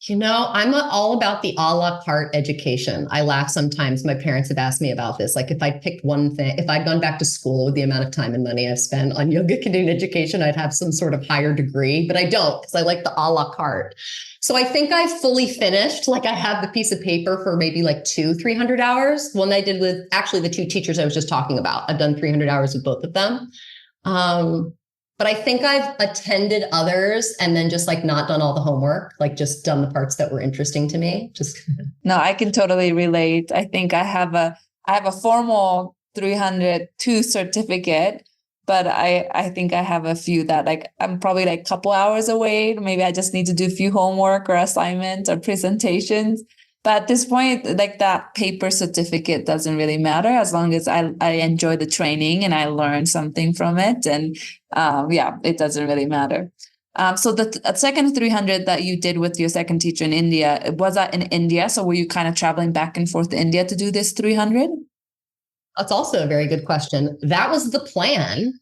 I'm all about the a la carte education. I laugh sometimes. My parents have asked me about this. Like if I picked one thing, if I'd gone back to school with the amount of time and money I've spent on yoga continuing education, I'd have some sort of higher degree, but I don't, because I like the a la carte. So I think I fully finished. Like I have the piece of paper for maybe like 300 hours. One I did with actually the two teachers I was just talking about. I've done 300 hours with both of them. But I think I've attended others and then just like not done all the homework, like just done the parts that were interesting to me. No, I can totally relate. I think I have a formal 302 certificate, but I think I have a few that like I'm probably like a couple hours away. Maybe I just need to do a few homework or assignments or presentations. But at this point, like that paper certificate doesn't really matter as long as I enjoy the training and I learn something from it. And it doesn't really matter. So the second 300 that you did with your second teacher in India, was that in India? So were you kind of traveling back and forth to India to do this 300? That's also a very good question. That was the plan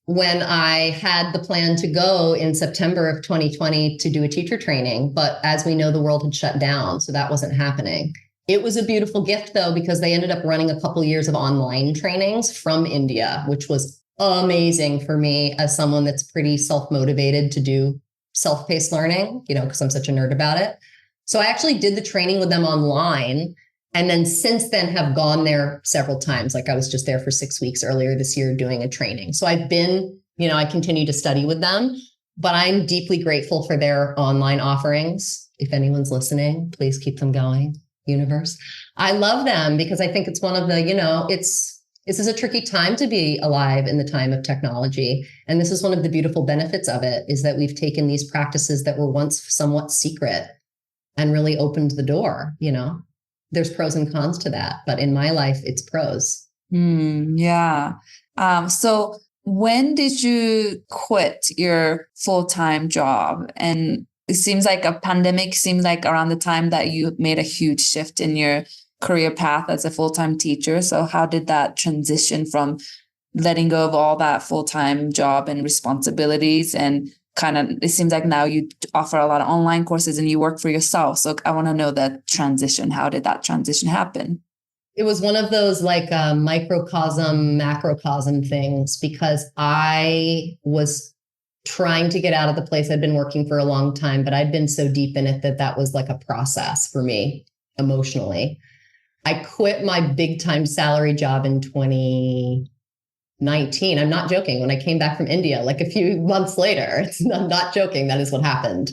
when I had the plan to go in September of 2020 to do a teacher training. But as we know, the world had shut down, so that wasn't happening. It was a beautiful gift, though, because they ended up running a couple of years of online trainings from India, which was amazing for me as someone that's pretty self-motivated to do self-paced learning, because I'm such a nerd about it. So I actually did the training with them online. And then since then have gone there several times. Like I was just there for 6 weeks earlier this year doing a training. So I've been, I continue to study with them, but I'm deeply grateful for their online offerings. If anyone's listening, please keep them going, universe. I love them because I think it's one of the, this is a tricky time to be alive in the time of technology. And this is one of the beautiful benefits of it, is that we've taken these practices that were once somewhat secret and really opened the door, There's pros and cons to that, but in my life, it's pros. Yeah. So when did you quit your full-time job? And it seems like a pandemic seems like around the time that you made a huge shift in your career path as a full-time teacher. So how did that transition from letting go of all that full-time job and responsibilities, and kind of, it seems like now you offer a lot of online courses and you work for yourself. So I want to know that transition. How did that transition happen? It was one of those like microcosm, macrocosm things, because I was trying to get out of the place I'd been working for a long time, but I'd been so deep in it that was like a process for me emotionally. I quit my big time salary job in 2019. I'm not joking. When I came back from India, like a few months later, I'm not joking. That is what happened.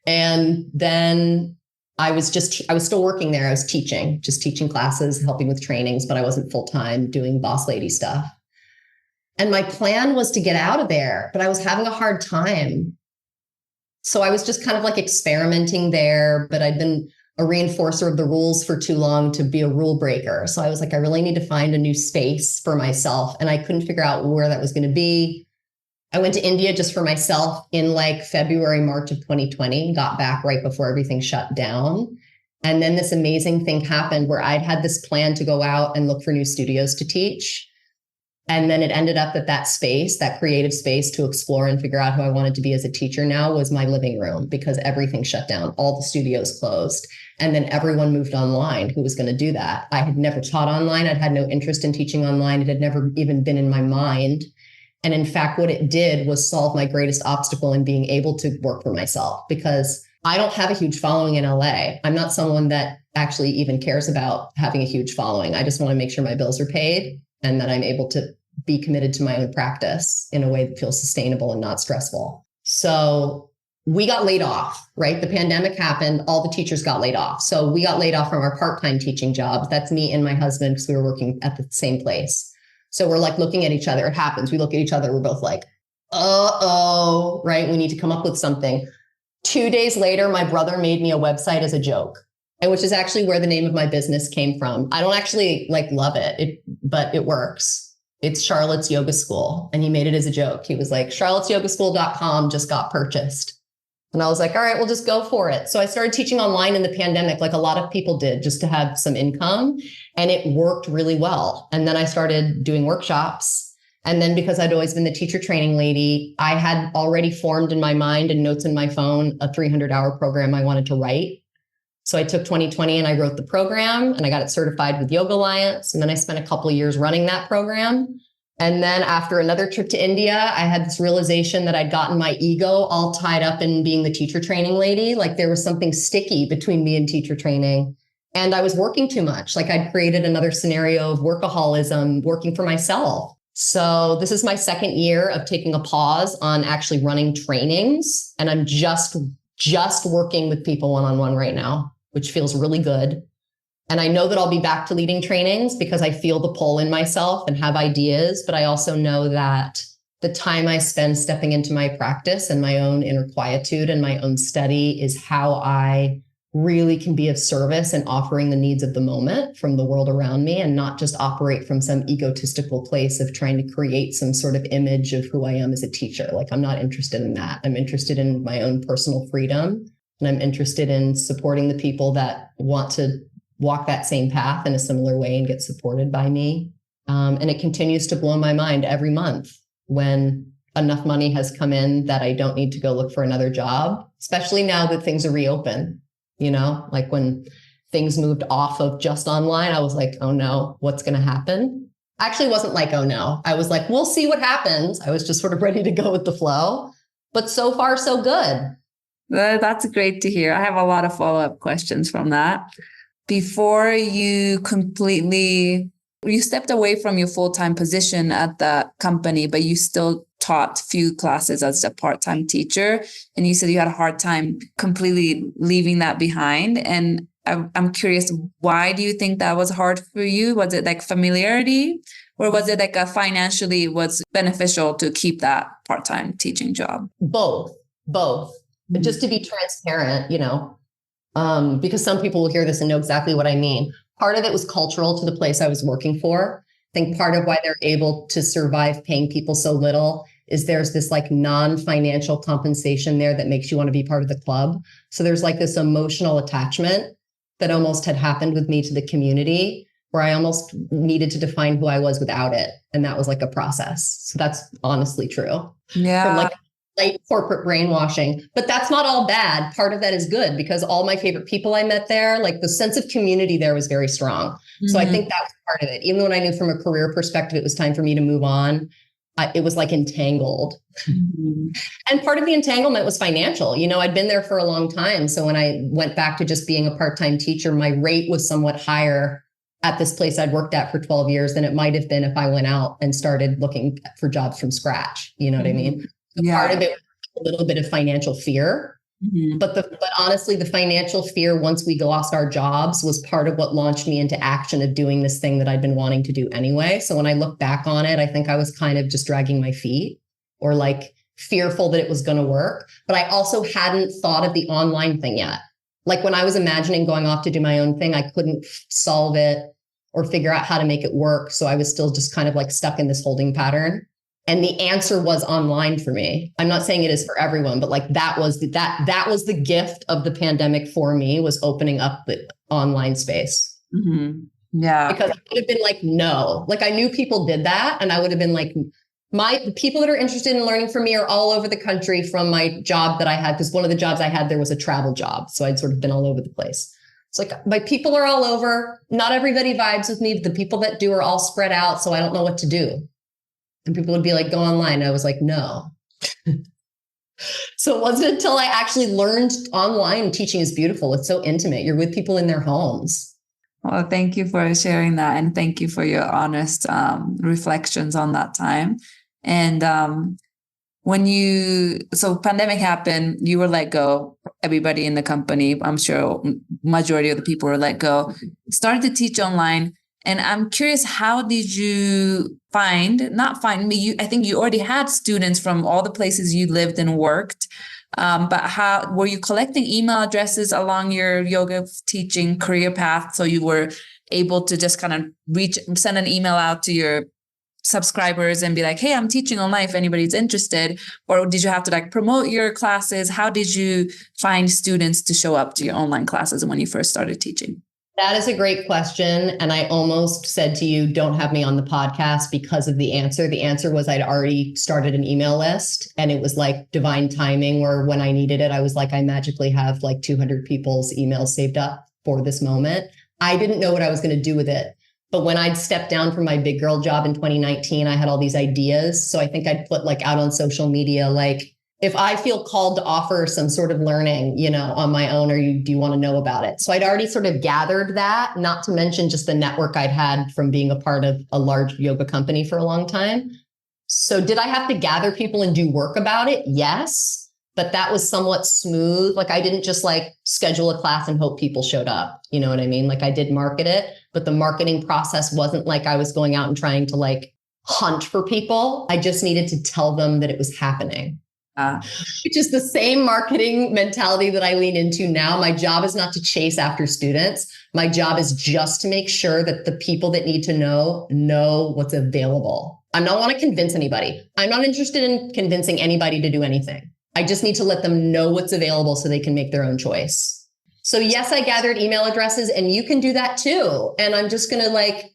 And then I was still working there. I was teaching classes, helping with trainings, but I wasn't full-time doing boss lady stuff. And my plan was to get out of there, but I was having a hard time. So I was just kind of like experimenting there, but I'd been a reinforcer of the rules for too long to be a rule breaker. So I was like, I really need to find a new space for myself. And I couldn't figure out where that was going to be. I went to India just for myself in like February, March of 2020, got back right before everything shut down. And then this amazing thing happened where I'd had this plan to go out and look for new studios to teach. And then it ended up that space, that creative space to explore and figure out who I wanted to be as a teacher now, was my living room, because everything shut down. All the studios closed. And then everyone moved online. Who was going to do that? I had never taught online. I'd had no interest in teaching online. It had never even been in my mind. And in fact, what it did was solve my greatest obstacle in being able to work for myself, because I don't have a huge following in LA. I'm not someone that actually even cares about having a huge following. I just want to make sure my bills are paid and that I'm able to be committed to my own practice in a way that feels sustainable and not stressful. So we got laid off, right? The pandemic happened. All the teachers got laid off. So we got laid off from our part-time teaching jobs. That's me and my husband, because we were working at the same place. So we're like looking at each other. It happens. We look at each other. We're both like, uh-oh, right? We need to come up with something. 2 days later, my brother made me a website as a joke, and which is actually where the name of my business came from. I don't actually like love it, but it works. It's Charlotte's Yoga School. And he made it as a joke. He was like, charlottesyogaschool.com just got purchased. And I was like, all right, we'll just go for it. So I started teaching online in the pandemic, like a lot of people did, just to have some income. And it worked really well. And then I started doing workshops. And then because I'd always been the teacher training lady, I had already formed in my mind and notes in my phone a 300-hour program I wanted to write. So I took 2020 and I wrote the program and I got it certified with Yoga Alliance. And then I spent a couple of years running that program. And then after another trip to India, I had this realization that I'd gotten my ego all tied up in being the teacher training lady. Like there was something sticky between me and teacher training. And I was working too much. Like I'd created another scenario of workaholism, working for myself. So this is my second year of taking a pause on actually running trainings. And I'm just working with people one-on-one right now, which feels really good. And I know that I'll be back to leading trainings because I feel the pull in myself and have ideas. But I also know that the time I spend stepping into my practice and my own inner quietude and my own study is how I really can be of service and offering the needs of the moment from the world around me, and not just operate from some egotistical place of trying to create some sort of image of who I am as a teacher. Like I'm not interested in that. I'm interested in my own personal freedom. And I'm interested in supporting the people that want to walk that same path in a similar way and get supported by me. And it continues to blow my mind every month when enough money has come in that I don't need to go look for another job, especially now that things are reopened. You know, like when things moved off of just online, I was like, oh no, what's going to happen? Actually, it wasn't like, oh no. I was like, we'll see what happens. I was just sort of ready to go with the flow. But so far, so good. That's great to hear. I have a lot of follow-up questions from that. Before you stepped away from your full-time position at the company, but you still taught few classes as a part-time teacher. And you said you had a hard time completely leaving that behind. And I'm curious, why do you think that was hard for you? Was it like familiarity, or was it like financially was beneficial to keep that part-time teaching job? Both. But just to be transparent, because some people will hear this and know exactly what I mean. Part of it was cultural to the place I was working for. think part of why they're able to survive paying people so little is there's this like non-financial compensation there that makes you want to be part of the club. So there's like this emotional attachment that almost had happened with me to the community where I almost needed to define who I was without it. And that was like a process. So that's honestly true. Yeah. From like light corporate brainwashing, but that's not all bad. Part of that is good because all my favorite people I met there, like the sense of community there was very strong. Mm-hmm. So I think that was part of it. Even when I knew from a career perspective, it was time for me to move on. It was like entangled. Mm-hmm. And part of the entanglement was financial. You know, I'd been there for a long time. So when I went back to just being a part-time teacher, my rate was somewhat higher at this place I'd worked at for 12 years than it might have been if I went out and started looking for jobs from scratch. You know what I mean? So part of it was a little bit of financial fear. Mm-hmm. But honestly, the financial fear, once we lost our jobs, was part of what launched me into action of doing this thing that I'd been wanting to do anyway. So when I look back on it, I think I was kind of just dragging my feet or like fearful that it was going to work. But I also hadn't thought of the online thing yet. Like when I was imagining going off to do my own thing, I couldn't solve it or figure out how to make it work. So I was still just kind of like stuck in this holding pattern. And the answer was online for me. I'm not saying it is for everyone, but like that was the gift of the pandemic for me, was opening up the online space. Mm-hmm. Yeah. Because I would have been like, no, like I knew people did that. And I would have been like, the people that are interested in learning from me are all over the country from my job that I had. Because one of the jobs I had there was a travel job. So I'd sort of been all over the place. It's like my people are all over. Not everybody vibes with me, but the people that do are all spread out. So I don't know what to do. And people would be like, go online. I was like, no. So it wasn't until I actually learned online. Teaching is beautiful. It's so intimate. You're with people in their homes. Well, thank you for sharing that. And thank you for your honest reflections on that time. And so pandemic happened, you were let go, everybody in the company, I'm sure majority of the people were let go, started to teach online. And I'm curious, how did you I think you already had students from all the places you lived and worked. But how were you collecting email addresses along your yoga teaching career path? So you were able to just kind of send an email out to your subscribers and be like, hey, I'm teaching online if anybody's interested? Or did you have to like promote your classes? How did you find students to show up to your online classes when you first started teaching? That is a great question. And I almost said to you, don't have me on the podcast because of the answer. The answer was I'd already started an email list, and it was like divine timing, where when I needed it, I was like, I magically have like 200 people's emails saved up for this moment. I didn't know what I was going to do with it. But when I'd stepped down from my big girl job in 2019, I had all these ideas. So I think I'd put like out on social media, like, if I feel called to offer some sort of learning, you know, on my own, do you want to know about it? So I'd already sort of gathered that, not to mention just the network I'd had from being a part of a large yoga company for a long time. So did I have to gather people and do work about it? Yes, but that was somewhat smooth. Like I didn't just like schedule a class and hope people showed up. You know what I mean? Like I did market it, but the marketing process wasn't like I was going out and trying to like hunt for people. I just needed to tell them that it was happening. Which is the same marketing mentality that I lean into now. My job is not to chase after students. My job is just to make sure that the people that need to know what's available. I don't want to convince anybody. I'm not interested in convincing anybody to do anything. I just need to let them know what's available so they can make their own choice. So yes, I gathered email addresses, and you can do that too. And I'm just going to like,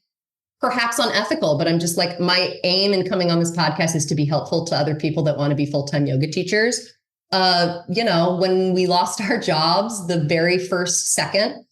perhaps unethical, but I'm just like, my aim in coming on this podcast is to be helpful to other people that want to be full-time yoga teachers. You know, when we lost our jobs, the very first second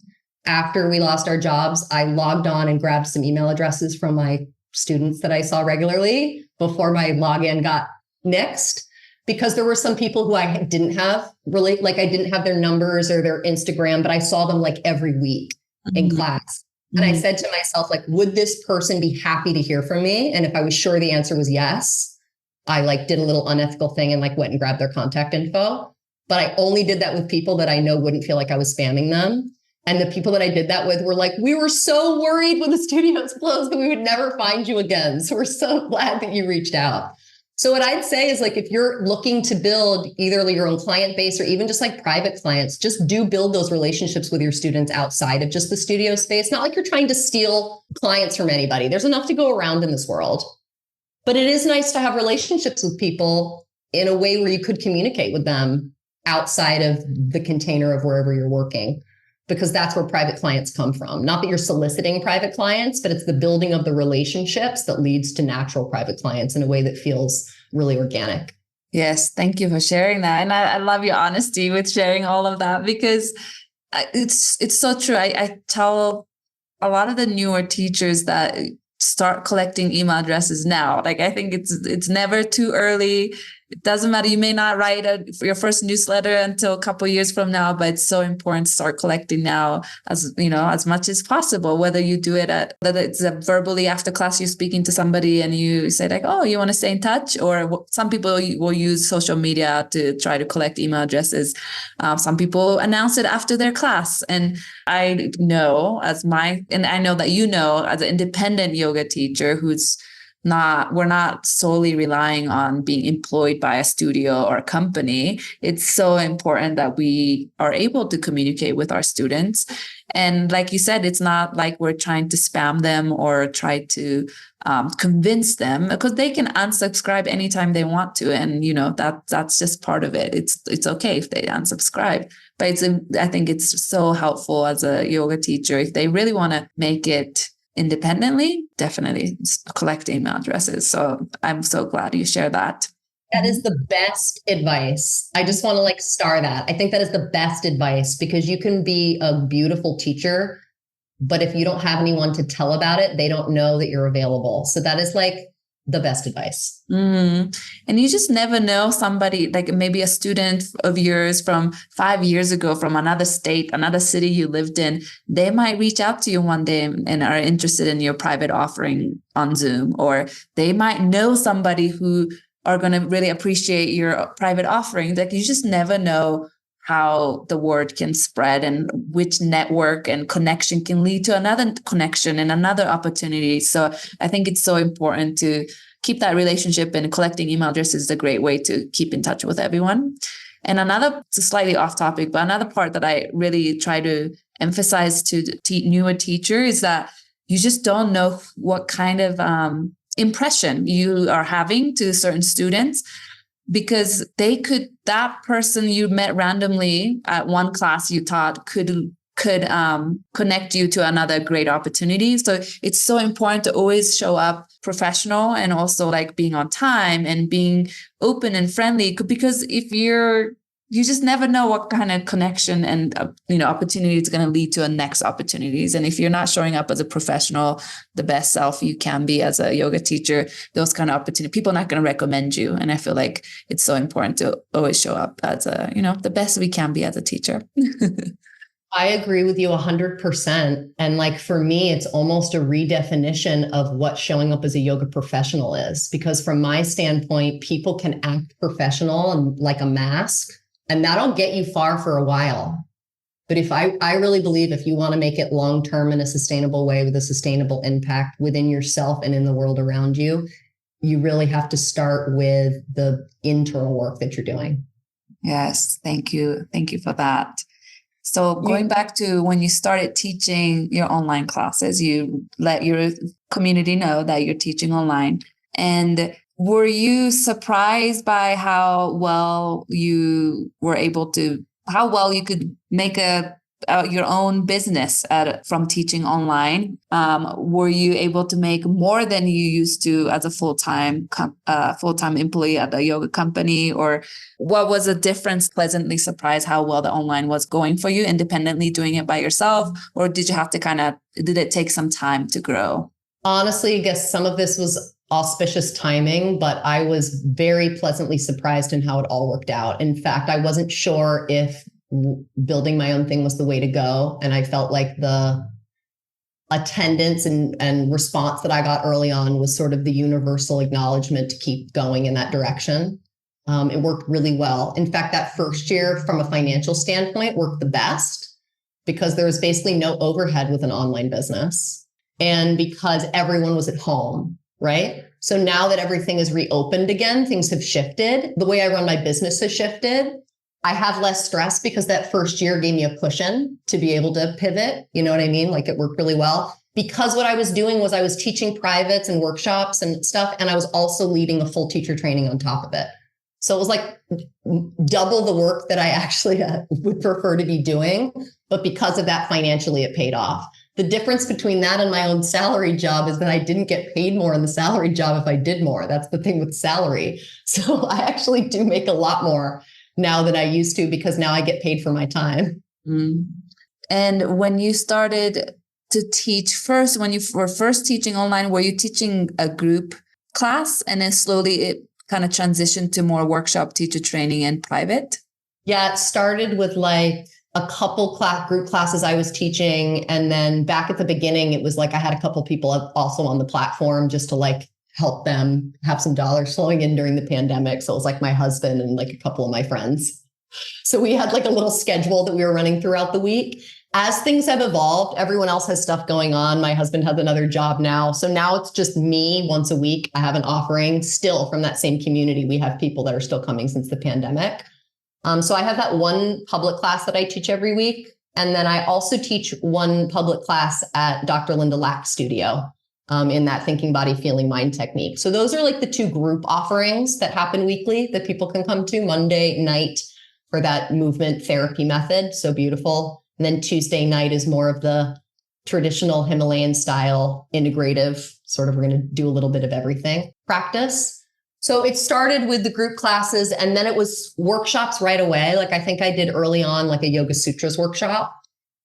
after we lost our jobs, I logged on and grabbed some email addresses from my students that I saw regularly before my login got nixed, because there were some people who I didn't have really, like I didn't have their numbers or their Instagram, but I saw them like every week in class. And I said to myself, like, would this person be happy to hear from me? And if I was sure the answer was yes, I like did a little unethical thing and like went and grabbed their contact info. But I only did that with people that I know wouldn't feel like I was spamming them. And the people that I did that with were like, we were so worried when the studio's closed that we would never find you again. So we're so glad that you reached out. So what I'd say is like, if you're looking to build either your own client base or even just like private clients, just do build those relationships with your students outside of just the studio space. Not like you're trying to steal clients from anybody. There's enough to go around in this world. But it is nice to have relationships with people in a way where you could communicate with them outside of the container of wherever you're working, because that's where private clients come from. Not that you're soliciting private clients, but it's the building of the relationships that leads to natural private clients in a way that feels really organic. Yes, thank you for sharing that. And I love your honesty with sharing all of that, because it's so true. I tell a lot of the newer teachers that start collecting email addresses now. Like, I think it's never too early. It doesn't matter. You may not write your first newsletter until a couple of years from now, but it's so important to start collecting now, as much as possible. Whether you do it whether it's verbally after class, you're speaking to somebody and you say like, "Oh, you want to stay in touch?" Or some people will use social media to try to collect email addresses. Some people announce it after their class. And I know and I know that as an independent yoga teacher we're not solely relying on being employed by a studio or a company. It's so important that we are able to communicate with our students. And like you said, it's not like we're trying to spam them or try to convince them, because they can unsubscribe anytime they want to. And, that's just part of it. It's okay if they unsubscribe. But I think it's so helpful as a yoga teacher, if they really want to make it independently, definitely collect email addresses. So I'm so glad you share that. That is the best advice. I just want to star that. I think that is the best advice, because you can be a beautiful teacher, but if you don't have anyone to tell about it, they don't know that you're available. So that is the best advice. And you just never know, somebody, like maybe a student of yours from 5 years ago from another state, another city you lived in, they might reach out to you one day and are interested in your private offering on Zoom, or they might know somebody who are going to really appreciate your private offering. Like, you just never know how the word can spread and which network and connection can lead to another connection and another opportunity. So I think it's so important to keep that relationship, and collecting email addresses is a great way to keep in touch with everyone. And it's slightly off topic, but another part that I really try to emphasize to newer teachers is that you just don't know what kind of impression you are having to certain students, because that person you met randomly at one class you taught could connect you to another great opportunity. So it's so important to always show up professional, and also being on time and being open and friendly, because you just never know what kind of connection and opportunity is going to lead to a next opportunities. And if you're not showing up as a professional, the best self you can be as a yoga teacher, those kind of opportunities, people are not going to recommend you. And I feel like it's so important to always show up as the best we can be as a teacher. I agree with you 100%. And for me, it's almost a redefinition of what showing up as a yoga professional is, because from my standpoint, people can act professional and like a mask, and that'll get you far for a while. But if I really believe if you want to make it long-term in a sustainable way with a sustainable impact within yourself and in the world around you, you really have to start with the internal work that you're doing. Yes. Thank you. Thank you for that. So going back to when you started teaching your online classes, you let your community know that you're teaching online. And were you surprised by how well you could make your own business from teaching online? Were you able to make more than you used to as a full-time employee at a yoga company? Or what was the difference? Pleasantly surprised how well the online was going for you, independently doing it by yourself? Or did you have to did it take some time to grow? Honestly, I guess some of this was auspicious timing, but I was very pleasantly surprised in how it all worked out. In fact, I wasn't sure if building my own thing was the way to go. And I felt like the attendance and response that I got early on was sort of the universal acknowledgement to keep going in that direction. It worked really well. In fact, that first year from a financial standpoint worked the best, because there was basically no overhead with an online business, and because everyone was at home, right? So now that everything is reopened again, things have shifted. The way I run my business has shifted. I have less stress because that first year gave me a cushion to be able to pivot. You know what I mean? Like it worked really well. Because what I was doing was I was teaching privates and workshops and stuff, and I was also leading a full teacher training on top of it. So it was like double the work that I actually would prefer to be doing. But because of that, financially, it paid off. The difference between that and my own salary job is that I didn't get paid more in the salary job if I did more. That's the thing with salary. So I actually do make a lot more now than I used to because now I get paid for my time. Mm. And when you started to teach first, when you were first teaching online, were you teaching a group class and then slowly it kind of transitioned to more workshop teacher training and private? Yeah, it started with like a couple group classes I was teaching. And then back at the beginning, it was like I had a couple people also on the platform just to like help them have some dollars flowing in during the pandemic. So it was like my husband and like a couple of my friends. So we had like a little schedule that we were running throughout the week. As things have evolved, everyone else has stuff going on. My husband has another job now. So now it's just me once a week. I have an offering still from that same community. We have people that are still coming since the pandemic. So I have that one public class that I teach every week. And then I also teach one public class at Dr. Linda Lack's studio in that thinking, body, feeling, mind technique. So those are like the two group offerings that happen weekly that people can come to Monday night for that movement therapy method. So beautiful. And then Tuesday night is more of the traditional Himalayan style integrative, sort of, we're going to do a little bit of everything practice. So it started with the group classes and then it was workshops right away. Like I think I did early on like a Yoga Sutras workshop.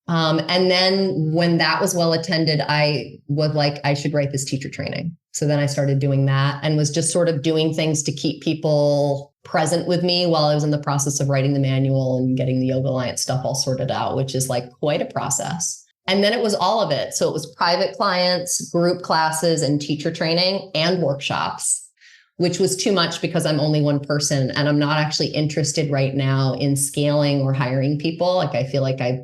And then when that was well attended, I was like, I should write this teacher training. So then I started doing that and was just sort of doing things to keep people present with me while I was in the process of writing the manual and getting the Yoga Alliance stuff all sorted out, which is like quite a process. And then it was all of it. So it was private clients, group classes, and teacher training and workshops, which was too much because I'm only one person and I'm not actually interested right now in scaling or hiring people. Like I feel like I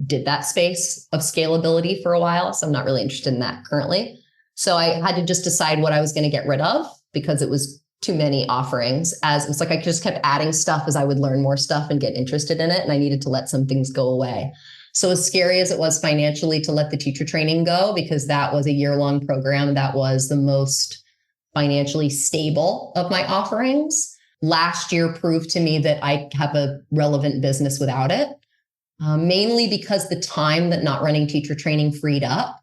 did that space of scalability for a while. So I'm not really interested in that currently. So I had to just decide what I was going to get rid of because it was too many offerings. As it's like I just kept adding stuff as I would learn more stuff and get interested in it. And I needed to let some things go away. So as scary as it was financially to let the teacher training go, because that was a year-long program, that was the most financially stable of my offerings. Last year proved to me that I have a relevant business without it, mainly because the time that not running teacher training freed up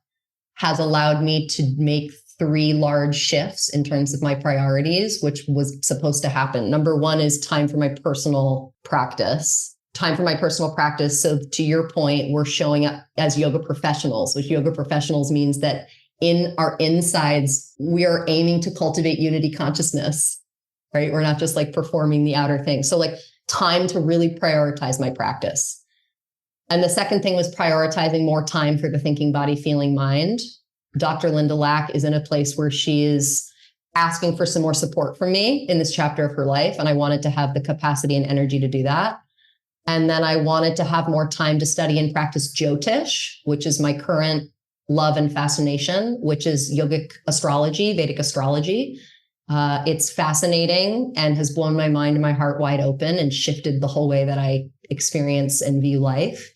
has allowed me to make 3 large shifts in terms of my priorities, which was supposed to happen. Number one is time for my personal practice. So to your point, we're showing up as yoga professionals, which yoga professionals means that in our insides, we are aiming to cultivate unity consciousness, right? We're not just like performing the outer thing. So like time to really prioritize my practice. And the second thing was prioritizing more time for the thinking, body, feeling, mind. Dr. Linda Lack is in a place where she is asking for some more support from me in this chapter of her life. And I wanted to have the capacity and energy to do that. And then I wanted to have more time to study and practice Jyotish, which is my current love and fascination, which is yogic astrology, Vedic astrology. It's fascinating and has blown my mind and my heart wide open and shifted the whole way that I experience and view life.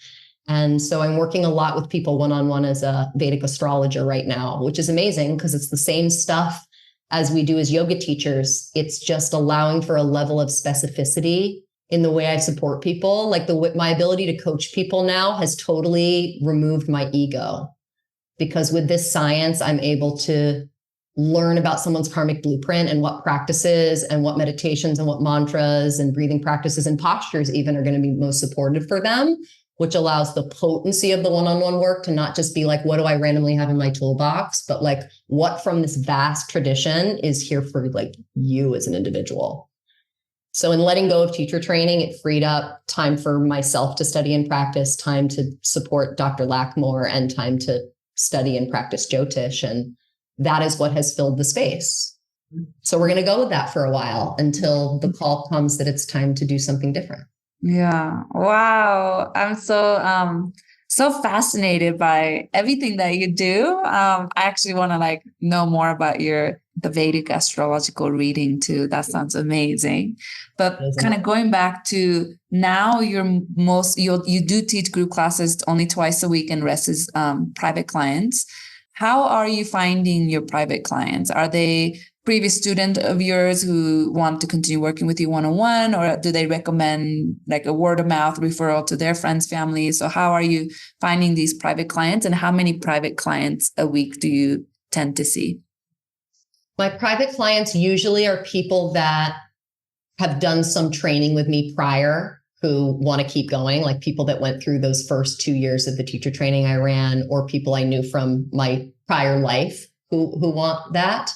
And so I'm working a lot with people one-on-one as a Vedic astrologer right now, which is amazing because it's the same stuff as we do as yoga teachers. It's just allowing for a level of specificity in the way I support people. Like my ability to coach people now has totally removed my ego, because with this science, I'm able to learn about someone's karmic blueprint and what practices and what meditations and what mantras and breathing practices and postures even are going to be most supportive for them, which allows the potency of the one-on-one work to not just be like, what do I randomly have in my toolbox, but like what from this vast tradition is here for like you as an individual. So in letting go of teacher training, it freed up time for myself to study and practice, time to support Dr. Lackmore, and time to study and practice Jyotish. And that is what has filled the space. So we're going to go with that for a while until the call comes that it's time to do something different. Yeah. Wow. I'm so so fascinated by everything that you do. I actually want to know more about the Vedic astrological reading too. That sounds amazing. But kind of going back to now, you do teach group classes only twice a week, and rest is private clients. How are you finding your private clients? Are they previous student of yours who want to continue working with you one-on-one, or do they recommend a word of mouth referral to their friends, family? So how are you finding these private clients, and how many private clients a week do you tend to see? My private clients usually are people that have done some training with me prior, who want to keep going, like people that went through those first 2 years of the teacher training I ran, or people I knew from my prior life who want that.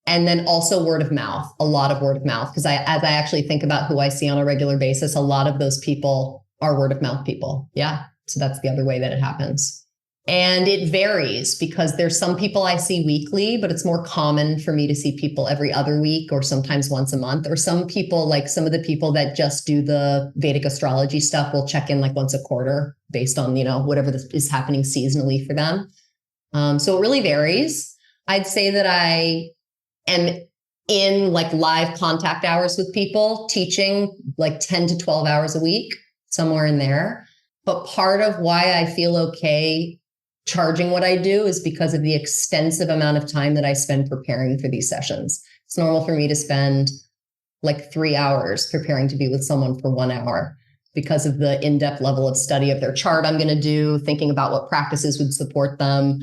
And then also word of mouth, a lot of word of mouth. Because as I actually think about who I see on a regular basis, a lot of those people are word of mouth people. Yeah. So that's the other way that it happens. And it varies, because there's some people I see weekly, but it's more common for me to see people every other week, or sometimes once a month. Or some people, like some of the people that just do the Vedic astrology stuff, will check in once a quarter based on, whatever is happening seasonally for them. So it really varies. I'd say that I am in live contact hours with people, teaching 10 to 12 hours a week, somewhere in there. But part of why I feel okay charging what I do is because of the extensive amount of time that I spend preparing for these sessions. It's normal for me to spend 3 hours preparing to be with someone for 1 hour, because of the in-depth level of study of their chart I'm going to do, thinking about what practices would support them,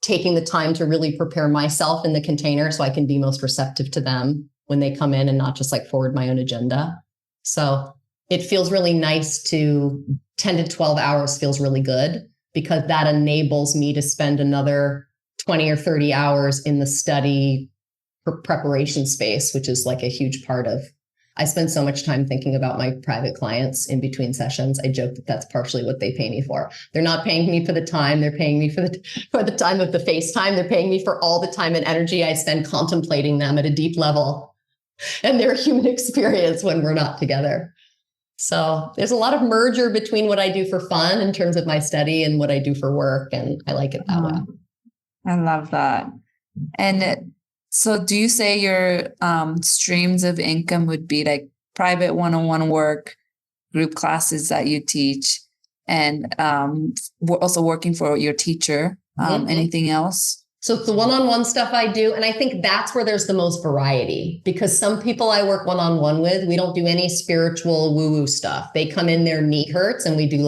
taking the time to really prepare myself in the container so I can be most receptive to them when they come in, and not just forward my own agenda. So it feels really nice 10 to 12 hours feels really good, because that enables me to spend another 20 or 30 hours in the study preparation space, which is a huge part of, I spend so much time thinking about my private clients in between sessions. I joke that that's partially what they pay me for. They're not paying me for the time. They're paying me for the time of the FaceTime. They're paying me for all the time and energy I spend contemplating them at a deep level, and their human experience when we're not together. So there's a lot of merger between what I do for fun in terms of my study and what I do for work. And I like it that way. I love that. And so do you say your streams of income would be private one-on-one work, group classes that you teach, and also working for your teacher? Anything else? So it's the one-on-one stuff I do. And I think that's where there's the most variety, because some people I work one-on-one with, we don't do any spiritual woo-woo stuff. They come in, their knee hurts, and we do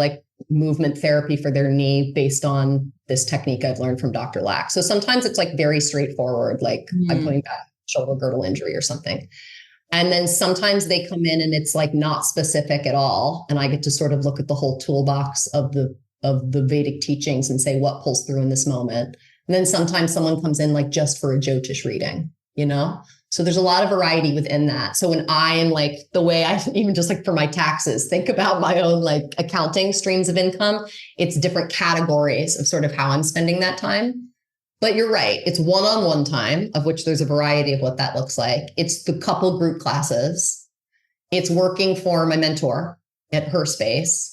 movement therapy for their knee based on this technique I've learned from Dr. Lack. So sometimes it's very straightforward, I'm putting back shoulder girdle injury or something. And then sometimes they come in and it's not specific at all. And I get to sort of look at the whole toolbox of the Vedic teachings and say what pulls through in this moment. And then sometimes someone comes in just for a Jyotish reading, So there's a lot of variety within that. So when I am the way I even just for my taxes, think about my own accounting streams of income, it's different categories of sort of how I'm spending that time. But you're right. It's one-on-one time, of which there's a variety of what that looks like. It's the couple group classes. It's working for my mentor at her space.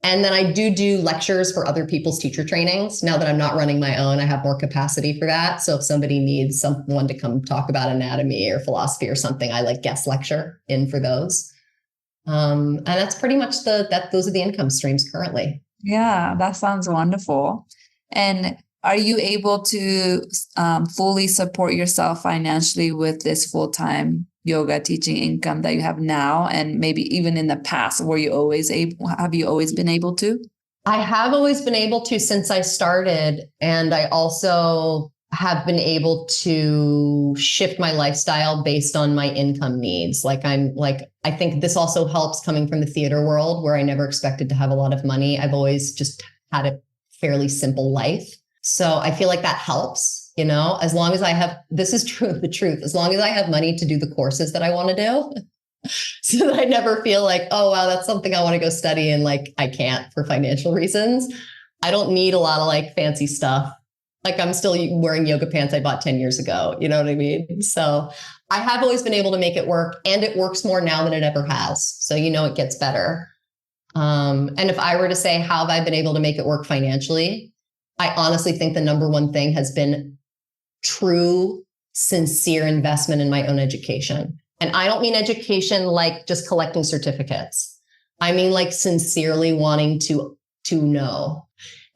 And then I do lectures for other people's teacher trainings. Now that I'm not running my own, I have more capacity for that. So if somebody needs someone to come talk about anatomy or philosophy or something, I guest lecture in for those. And that's pretty much those are the income streams currently. Yeah, that sounds wonderful. And are you able to fully support yourself financially with this full-time yoga teaching income that you have now, and maybe even in the past? Have you always been able to? I have always been able to since I started. And I also have been able to shift my lifestyle based on my income needs. I think this also helps coming from the theater world, where I never expected to have a lot of money. I've always just had a fairly simple life. So I feel that helps. As long as I have, this is the truth, as long as I have money to do the courses that I want to do, so that I never feel oh, wow, that's something I want to go study and I can't for financial reasons. I don't need a lot of fancy stuff. I'm still wearing yoga pants I bought 10 years ago. You know what I mean? So I have always been able to make it work, and it works more now than it ever has. So, it gets better. And if I were to say, how have I been able to make it work financially? I honestly think the number one thing has been true, sincere investment in my own education. And I don't mean education like just collecting certificates. I mean like sincerely wanting to know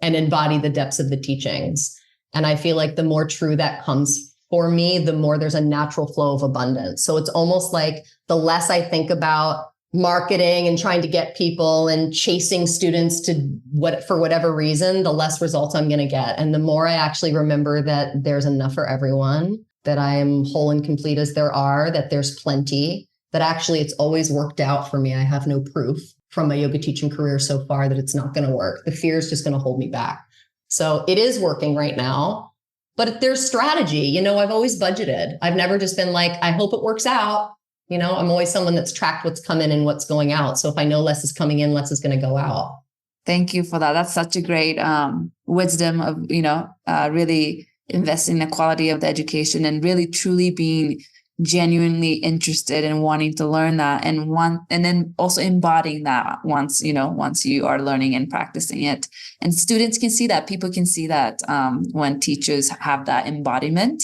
and embody the depths of the teachings. And I feel like the more true that comes for me, the more there's a natural flow of abundance. So it's almost like the less I think about marketing and trying to get people and chasing students to for whatever reason, the less results I'm going to get. And the more I actually remember that there's enough for everyone, that I am whole and complete as there are, that there's plenty, that actually it's always worked out for me. I have no proof from my yoga teaching career so far that it's not going to work. The fear is just going to hold me back. So it is working right now, but there's strategy. I've always budgeted. I've never just been like, I hope it works out. I'm always someone that's tracked what's coming and what's going out. So if I know less is coming in, less is going to go out. Thank you for that. That's such a great wisdom of, really investing in the quality of the education and really truly being genuinely interested in wanting to learn that and then also embodying that once you are learning and practicing it. And students can see that, people can see that when teachers have that embodiment.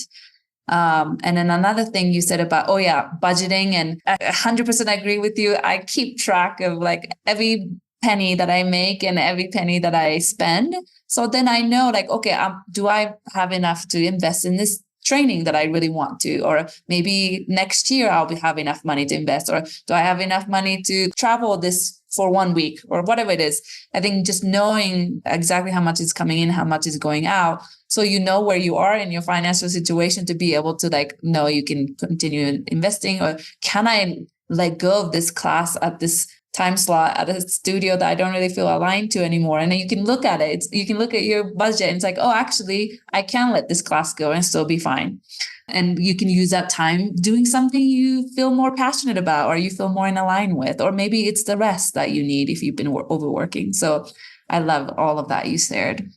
And then another thing you said about, budgeting, and I 100% agree with you. I keep track of like every penny that I make and every penny that I spend. So then I know like, okay, do I have enough to invest in this training that I really want to, or maybe next year I'll have enough money to invest, or do I have enough money to travel this for 1 week or whatever it is. I think just knowing exactly how much is coming in, how much is going out, so you know where you are in your financial situation to be able to like know you can continue investing, or can I let go of this class at this time slot at a studio that I don't really feel aligned to anymore. And then you can look at it. You can look at your budget and it's like, oh, actually, I can let this class go and still be fine. And you can use that time doing something you feel more passionate about, or you feel more in align with, or maybe it's the rest that you need if you've been overworking. So I love all of that you shared.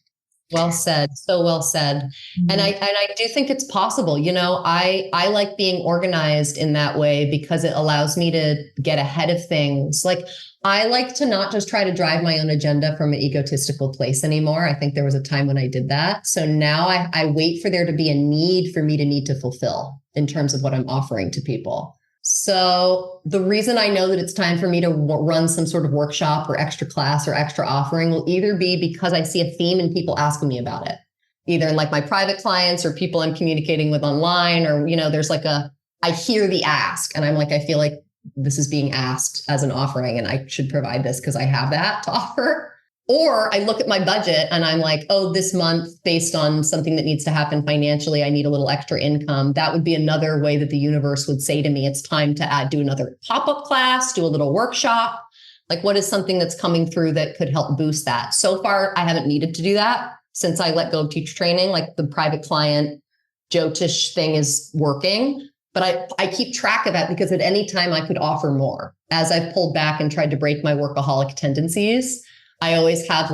Well said. So well said. Mm-hmm. And I do think it's possible. I like being organized in that way because it allows me to get ahead of things. Like I like to not just try to drive my own agenda from an egotistical place anymore. I think there was a time when I did that. So now I wait for there to be a need for me to need to fulfill in terms of what I'm offering to people. So the reason I know that it's time for me to run some sort of workshop or extra class or extra offering will either be because I see a theme and people asking me about it, either in like my private clients or people I'm communicating with online, or, there's like I hear the ask and I'm like, I feel like this is being asked as an offering and I should provide this because I have that to offer. Or I look at my budget and I'm like, oh, this month, based on something that needs to happen financially, I need a little extra income. That would be another way that the universe would say to me, it's time to do another pop-up class, do a little workshop. Like, what is something that's coming through that could help boost that? So far, I haven't needed to do that since I let go of teacher training. Like the private client Jyotish thing is working, but I keep track of that because at any time I could offer more. As I've pulled back and tried to break my workaholic tendencies, I always have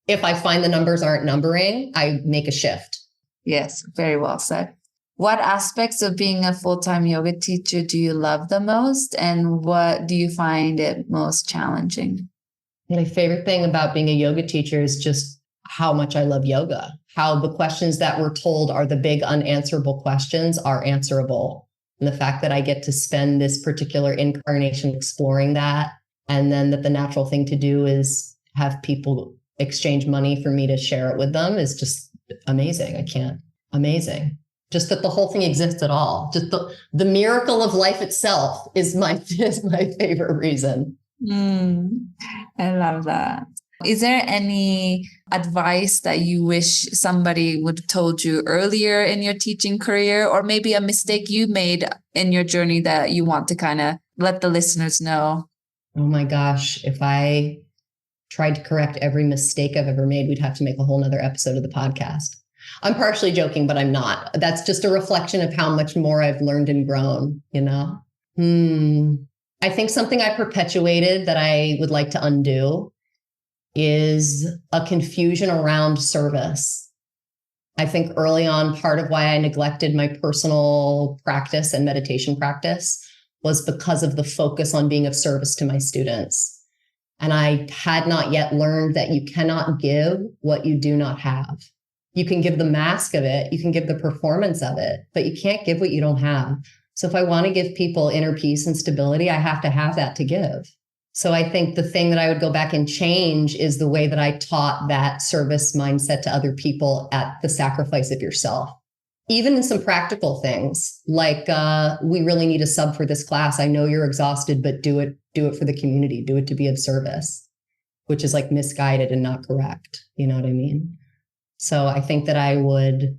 if I find the numbers aren't numbering, I make a shift. Yes, very well said. What aspects of being a full-time yoga teacher do you love the most? And what do you find it most challenging? My favorite thing about being a yoga teacher is just how much I love yoga, how the questions that we're told are the big unanswerable questions are answerable. And the fact that I get to spend this particular incarnation exploring that, and then that the natural thing to do is have people exchange money for me to share it with them is just amazing. Amazing. Just that the whole thing exists at all. Just the miracle of life itself is my favorite reason. I love that. Is there any advice that you wish somebody would have told you earlier in your teaching career, or maybe a mistake you made in your journey that you want to kind of let the listeners know? Oh my gosh, if I tried to correct every mistake I've ever made, we'd have to make a whole nother episode of the podcast. I'm partially joking, but I'm not. That's just a reflection of how much more I've learned and grown, I think something I perpetuated that I would like to undo is a confusion around service. I think early on, part of why I neglected my personal practice and meditation practice was because of the focus on being of service to my students. And I had not yet learned that you cannot give what you do not have. You can give the mask of it, you can give the performance of it, but you can't give what you don't have. So if I want to give people inner peace and stability, I have to have that to give. So I think the thing that I would go back and change is the way that I taught that service mindset to other people at the sacrifice of yourself. Even in some practical things, like we really need a sub for this class. I know you're exhausted, but do it for the community, do it to be of service, which is like misguided and not correct. You know what I mean? So I think that I would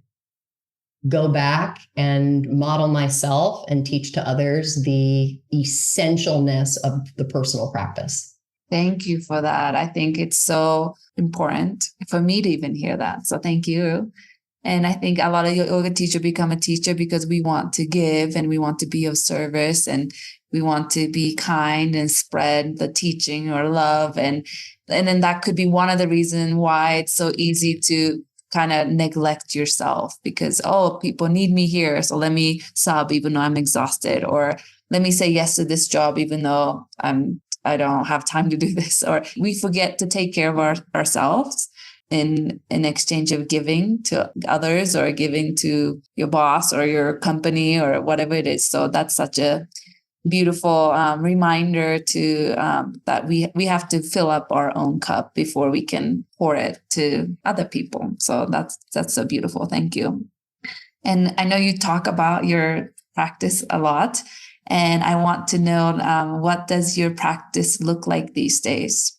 go back and model myself and teach to others the essentialness of the personal practice. Thank you for that. I think it's so important for me to even hear that. So thank you. And I think a lot of yoga teachers become a teacher because we want to give and we want to be of service and we want to be kind and spread the teaching or love. And then that could be one of the reasons why it's so easy to kind of neglect yourself because, oh, people need me here. So let me sub even though I'm exhausted, or let me say yes to this job even though I don't have time to do this. Or we forget to take care of ourselves in exchange of giving to others or giving to your boss or your company or whatever it is. So that's such a beautiful reminder to that we have to fill up our own cup before we can pour it to other people. So that's so beautiful. Thank you. And I know you talk about your practice a lot, and I want to know what does your practice look like these days?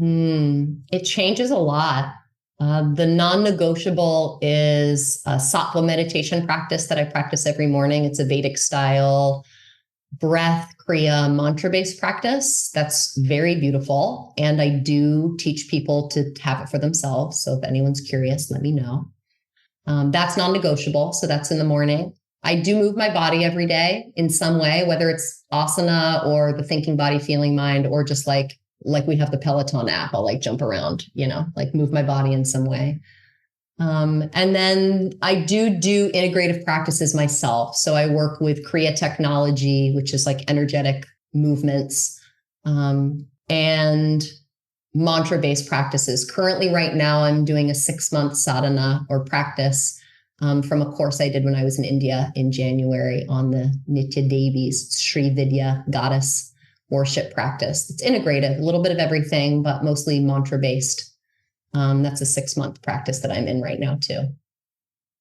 It changes a lot. The non-negotiable is a sattva meditation practice that I practice every morning. It's a Vedic style breath, Kriya, mantra-based practice. That's very beautiful. And I do teach people to have it for themselves. So if anyone's curious, let me know. That's non-negotiable. So that's in the morning. I do move my body every day in some way, whether it's asana or the thinking body, feeling mind, or just like we have the Peloton app. I'll like jump around, like move my body in some way. And then I do integrative practices myself. So I work with Kriya technology, which is like energetic movements, and mantra-based practices. Currently, right now, I'm doing a 6-month sadhana or practice from a course I did when I was in India in January on the Nitya Devi's Sri Vidya goddess worship practice. It's integrative, a little bit of everything, but mostly mantra-based. That's a 6-month practice that I'm in right now too.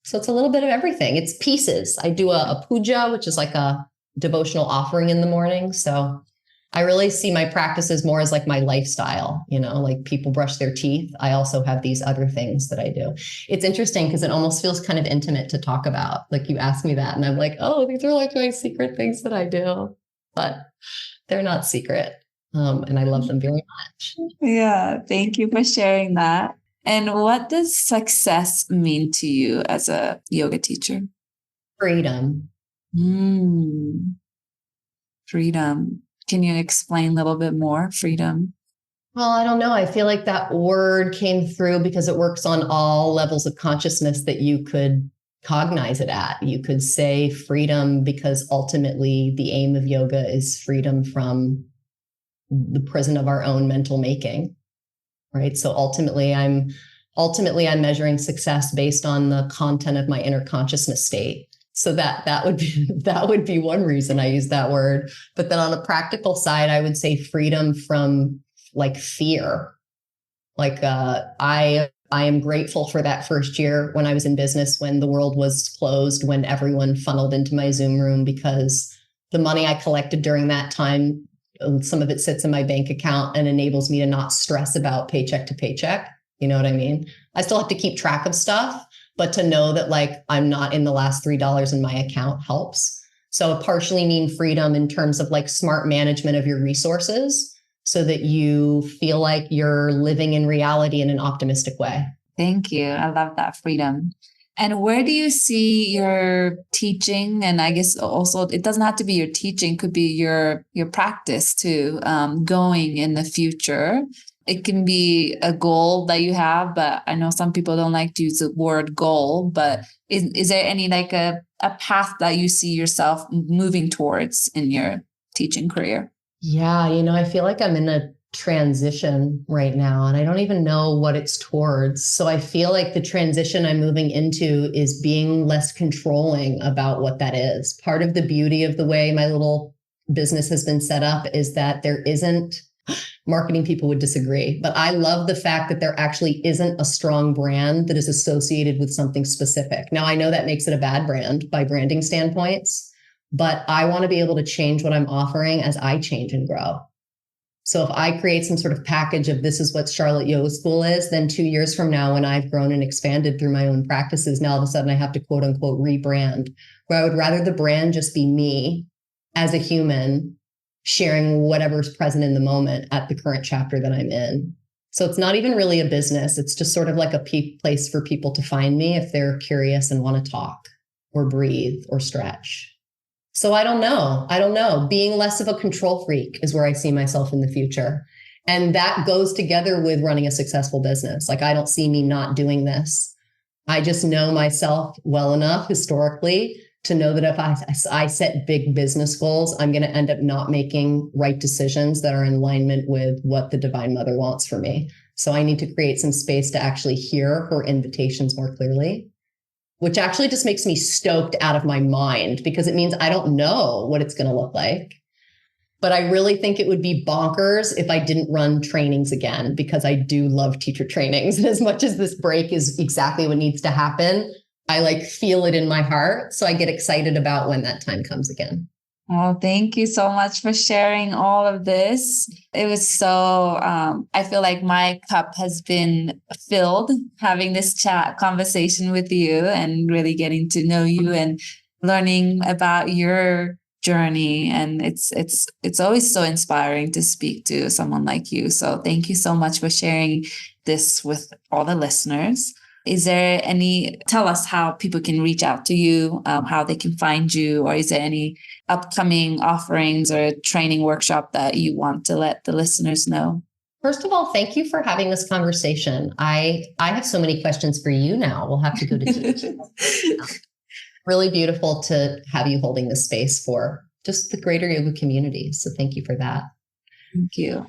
So it's a little bit of everything. It's pieces. I do a puja, which is like a devotional offering in the morning. So I really see my practices more as like my lifestyle, like people brush their teeth. I also have these other things that I do. It's interesting because it almost feels kind of intimate to talk about. Like you ask me that and I'm like, oh, these are like my secret things that I do, but they're not secret. And I love them very much. Yeah, thank you for sharing that. And what does success mean to you as a yoga teacher? Freedom. Freedom. Can you explain a little bit more? Freedom. Well, I don't know. I feel like that word came through because it works on all levels of consciousness that you could cognize it at. You could say freedom because ultimately the aim of yoga is freedom from the prison of our own mental making, right? So ultimately I'm measuring success based on the content of my inner consciousness state. So that would be one reason I use that word. But then on a practical side, I would say freedom from like fear. Like I am grateful for that first year when I was in business, when the world was closed, when everyone funneled into my Zoom room, because the money I collected during that time, some of it sits in my bank account and enables me to not stress about paycheck to paycheck. You know what I mean? I still have to keep track of stuff, but to know that like I'm not in the last $3 in my account helps. So it partially mean freedom in terms of like smart management of your resources so that you feel like you're living in reality in an optimistic way. Thank you. I love that freedom. And where do you see your teaching? And I guess also it doesn't have to be your teaching, could be your practice too, going in the future. It can be a goal that you have, but I know some people don't like to use the word goal, but is there any like a path that you see yourself moving towards in your teaching career? Yeah, I feel like I'm in a transition right now, and I don't even know what it's towards. So I feel like the transition I'm moving into is being less controlling about what that is. Part of the beauty of the way my little business has been set up is that there isn't, marketing people would disagree, but I love the fact that there actually isn't a strong brand that is associated with something specific. Now, I know that makes it a bad brand by branding standpoints, but I want to be able to change what I'm offering as I change and grow. So if I create some sort of package of this is what Charlotte Yoga School is, then 2 years from now, when I've grown and expanded through my own practices, now all of a sudden I have to quote unquote rebrand, where I would rather the brand just be me as a human sharing whatever's present in the moment at the current chapter that I'm in. So it's not even really a business. It's just sort of like a place for people to find me if they're curious and want to talk or breathe or stretch. So I don't know. Being less of a control freak is where I see myself in the future. And that goes together with running a successful business. Like, I don't see me not doing this. I just know myself well enough historically to know that if I set big business goals, I'm going to end up not making right decisions that are in alignment with what the Divine Mother wants for me. So I need to create some space to actually hear her invitations more clearly, which actually just makes me stoked out of my mind, because it means I don't know what it's going to look like. But I really think it would be bonkers if I didn't run trainings again, because I do love teacher trainings. And as much as this break is exactly what needs to happen, I feel it in my heart. So I get excited about when that time comes again. Oh, thank you so much for sharing all of this. It was so, I feel like my cup has been filled having this conversation with you and really getting to know you and learning about your journey. And it's always so inspiring to speak to someone like you. So thank you so much for sharing this with all the listeners. Is there tell us how people can reach out to you, how they can find you, or is there any upcoming offerings or training workshop that you want to let the listeners know? First of all, thank you for having this conversation. I have so many questions for you now. We'll have to go to teach. Really beautiful to have you holding this space for just the greater yoga community. So thank you for that. Thank you.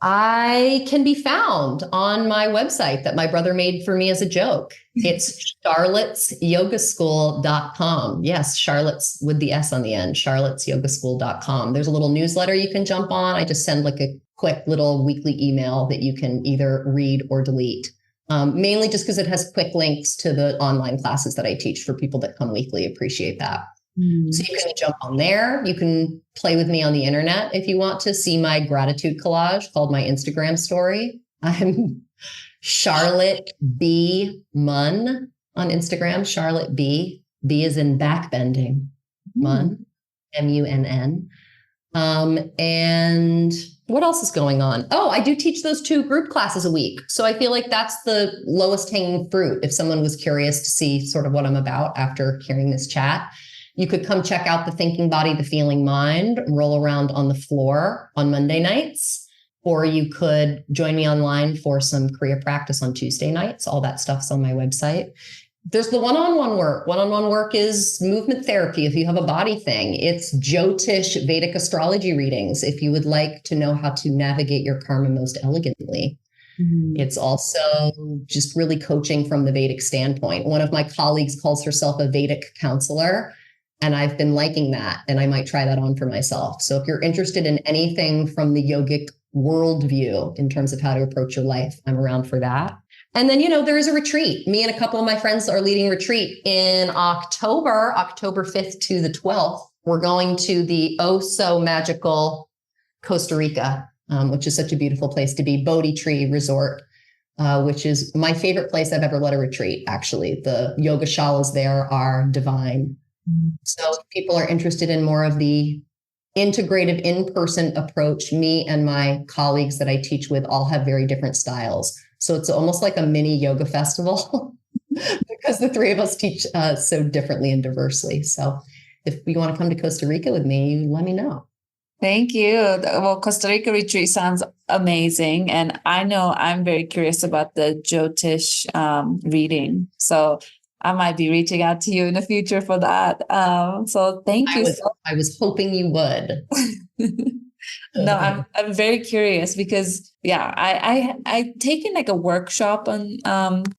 I can be found on my website that my brother made for me as a joke. It's charlottesyogaschool.com. Yes, Charlotte's with the S on the end, charlottesyogaschool.com. There's a little newsletter you can jump on. I just send a quick little weekly email that you can either read or delete. Mainly just because it has quick links to the online classes that I teach for people that come weekly. Appreciate that. So you can jump on there. You can play with me on the internet if you want to see my gratitude collage called my Instagram story. I'm Charlotte B. Munn on Instagram. Charlotte B. B is in backbending. Munn, M-U-N-N. And what else is going on? Oh, I do teach those 2 group classes a week. So I feel like that's the lowest hanging fruit. If someone was curious to see sort of what I'm about after hearing this chat, you could come check out the Thinking Body, the Feeling Mind, roll around on the floor on Monday nights, or you could join me online for some Kriya practice on Tuesday nights. All that stuff's on my website. There's the one-on-one work. One-on-one work is movement therapy if you have a body thing. It's Jyotish Vedic astrology readings if you would like to know how to navigate your karma most elegantly. It's also just really coaching from the Vedic standpoint. One of my colleagues calls herself a Vedic counselor, and I've been liking that, and I might try that on for myself. So if you're interested in anything from the yogic worldview in terms of how to approach your life, I'm around for that. And then, there is a retreat. Me and a couple of my friends are leading a retreat in October 5th to the 12th. We're going to the so magical Costa Rica, which is such a beautiful place to be, Bodhi Tree Resort, which is my favorite place I've ever led a retreat, actually. The yoga shalas there are divine. So if people are interested in more of the integrative in-person approach, me and my colleagues that I teach with all have very different styles. So it's almost like a mini yoga festival because the 3 of us teach so differently and diversely. So if you want to come to Costa Rica with me, let me know. Thank you. Well, Costa Rica retreat sounds amazing. And I know I'm very curious about the Jyotish reading. So I might be reaching out to you in the future for that. So thank you. I was hoping you would. No, I'm very curious because I taken like a workshop on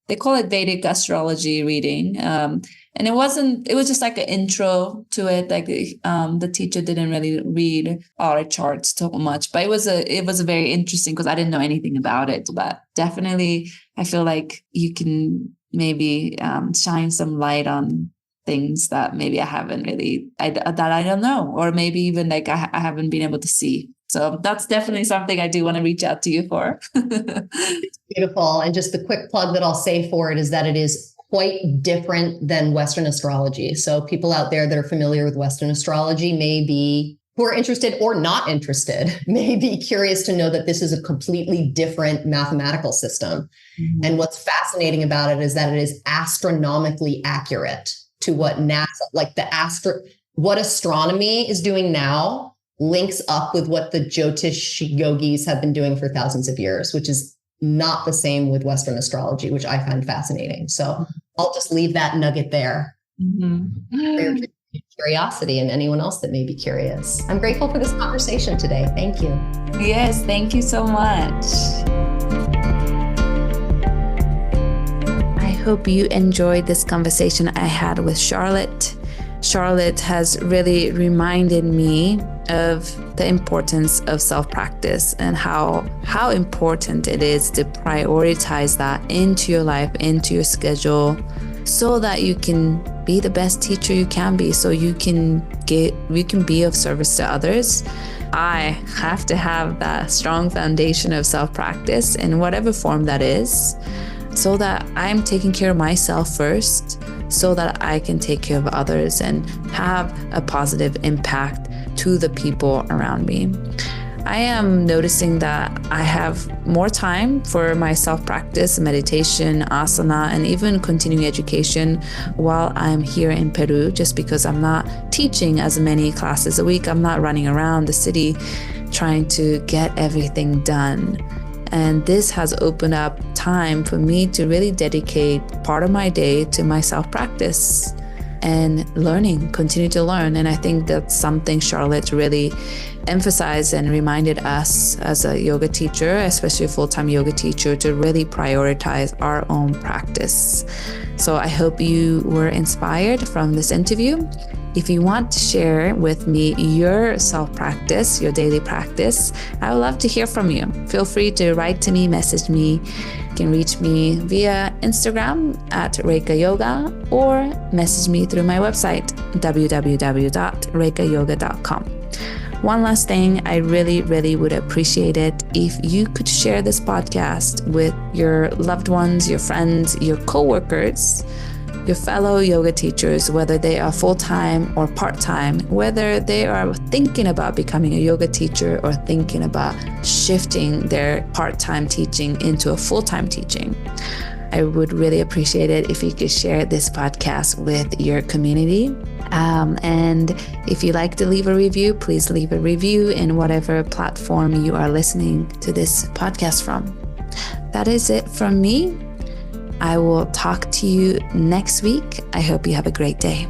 they call it Vedic astrology reading. And it was just like an intro to it. Like the teacher didn't really read our charts so much, but it was a very interesting because I didn't know anything about it. But definitely I feel like you can maybe shine some light on things that maybe I haven't really, that I don't know, or maybe even like I haven't been able to see. So that's definitely something I do want to reach out to you for. It's beautiful. And just the quick plug that I'll say for it is that it is quite different than Western astrology. So people out there that are familiar with Western astrology who are interested or not interested, may be curious to know that this is a completely different mathematical system. Mm-hmm. And what's fascinating about it is that it is astronomically accurate to what NASA, like what astronomy is doing now links up with what the Jyotish yogis have been doing for thousands of years, which is not the same with Western astrology, which I find fascinating. So I'll just leave that nugget there for your curiosity and anyone else that may be curious. I'm grateful for this conversation today. Thank you. Yes, thank you so much. I hope you enjoyed this conversation I had with Charlotte. Charlotte has really reminded me of the importance of self-practice and how important it is to prioritize that into your life, into your schedule, so that you can be the best teacher you can be, so you can be of service to others. I have to have that strong foundation of self-practice in whatever form that is, so that I'm taking care of myself first, so that I can take care of others and have a positive impact to the people around me. I am noticing that I have more time for my self-practice, meditation, asana, and even continuing education while I'm here in Peru, just because I'm not teaching as many classes a week. I'm not running around the city trying to get everything done. And this has opened up time for me to really dedicate part of my day to my self-practice and continue to learn. And I think that's something Charlotte really emphasized and reminded us as a yoga teacher, especially a full-time yoga teacher, to really prioritize our own practice. So I hope you were inspired from this interview. If you want to share with me your self-practice, your daily practice, I would love to hear from you. Feel free to write to me, message me. You can reach me via Instagram at Reika Yoga, or message me through my website, www.reikayoga.com. One last thing, I really, really would appreciate it if you could share this podcast with your loved ones, your friends, your coworkers, your fellow yoga teachers, whether they are full-time or part-time, whether they are thinking about becoming a yoga teacher or thinking about shifting their part-time teaching into a full-time teaching. I would really appreciate it if you could share this podcast with your community. And if you'd like to leave a review, please leave a review in whatever platform you are listening to this podcast from. That is it from me. I will talk to you next week. I hope you have a great day.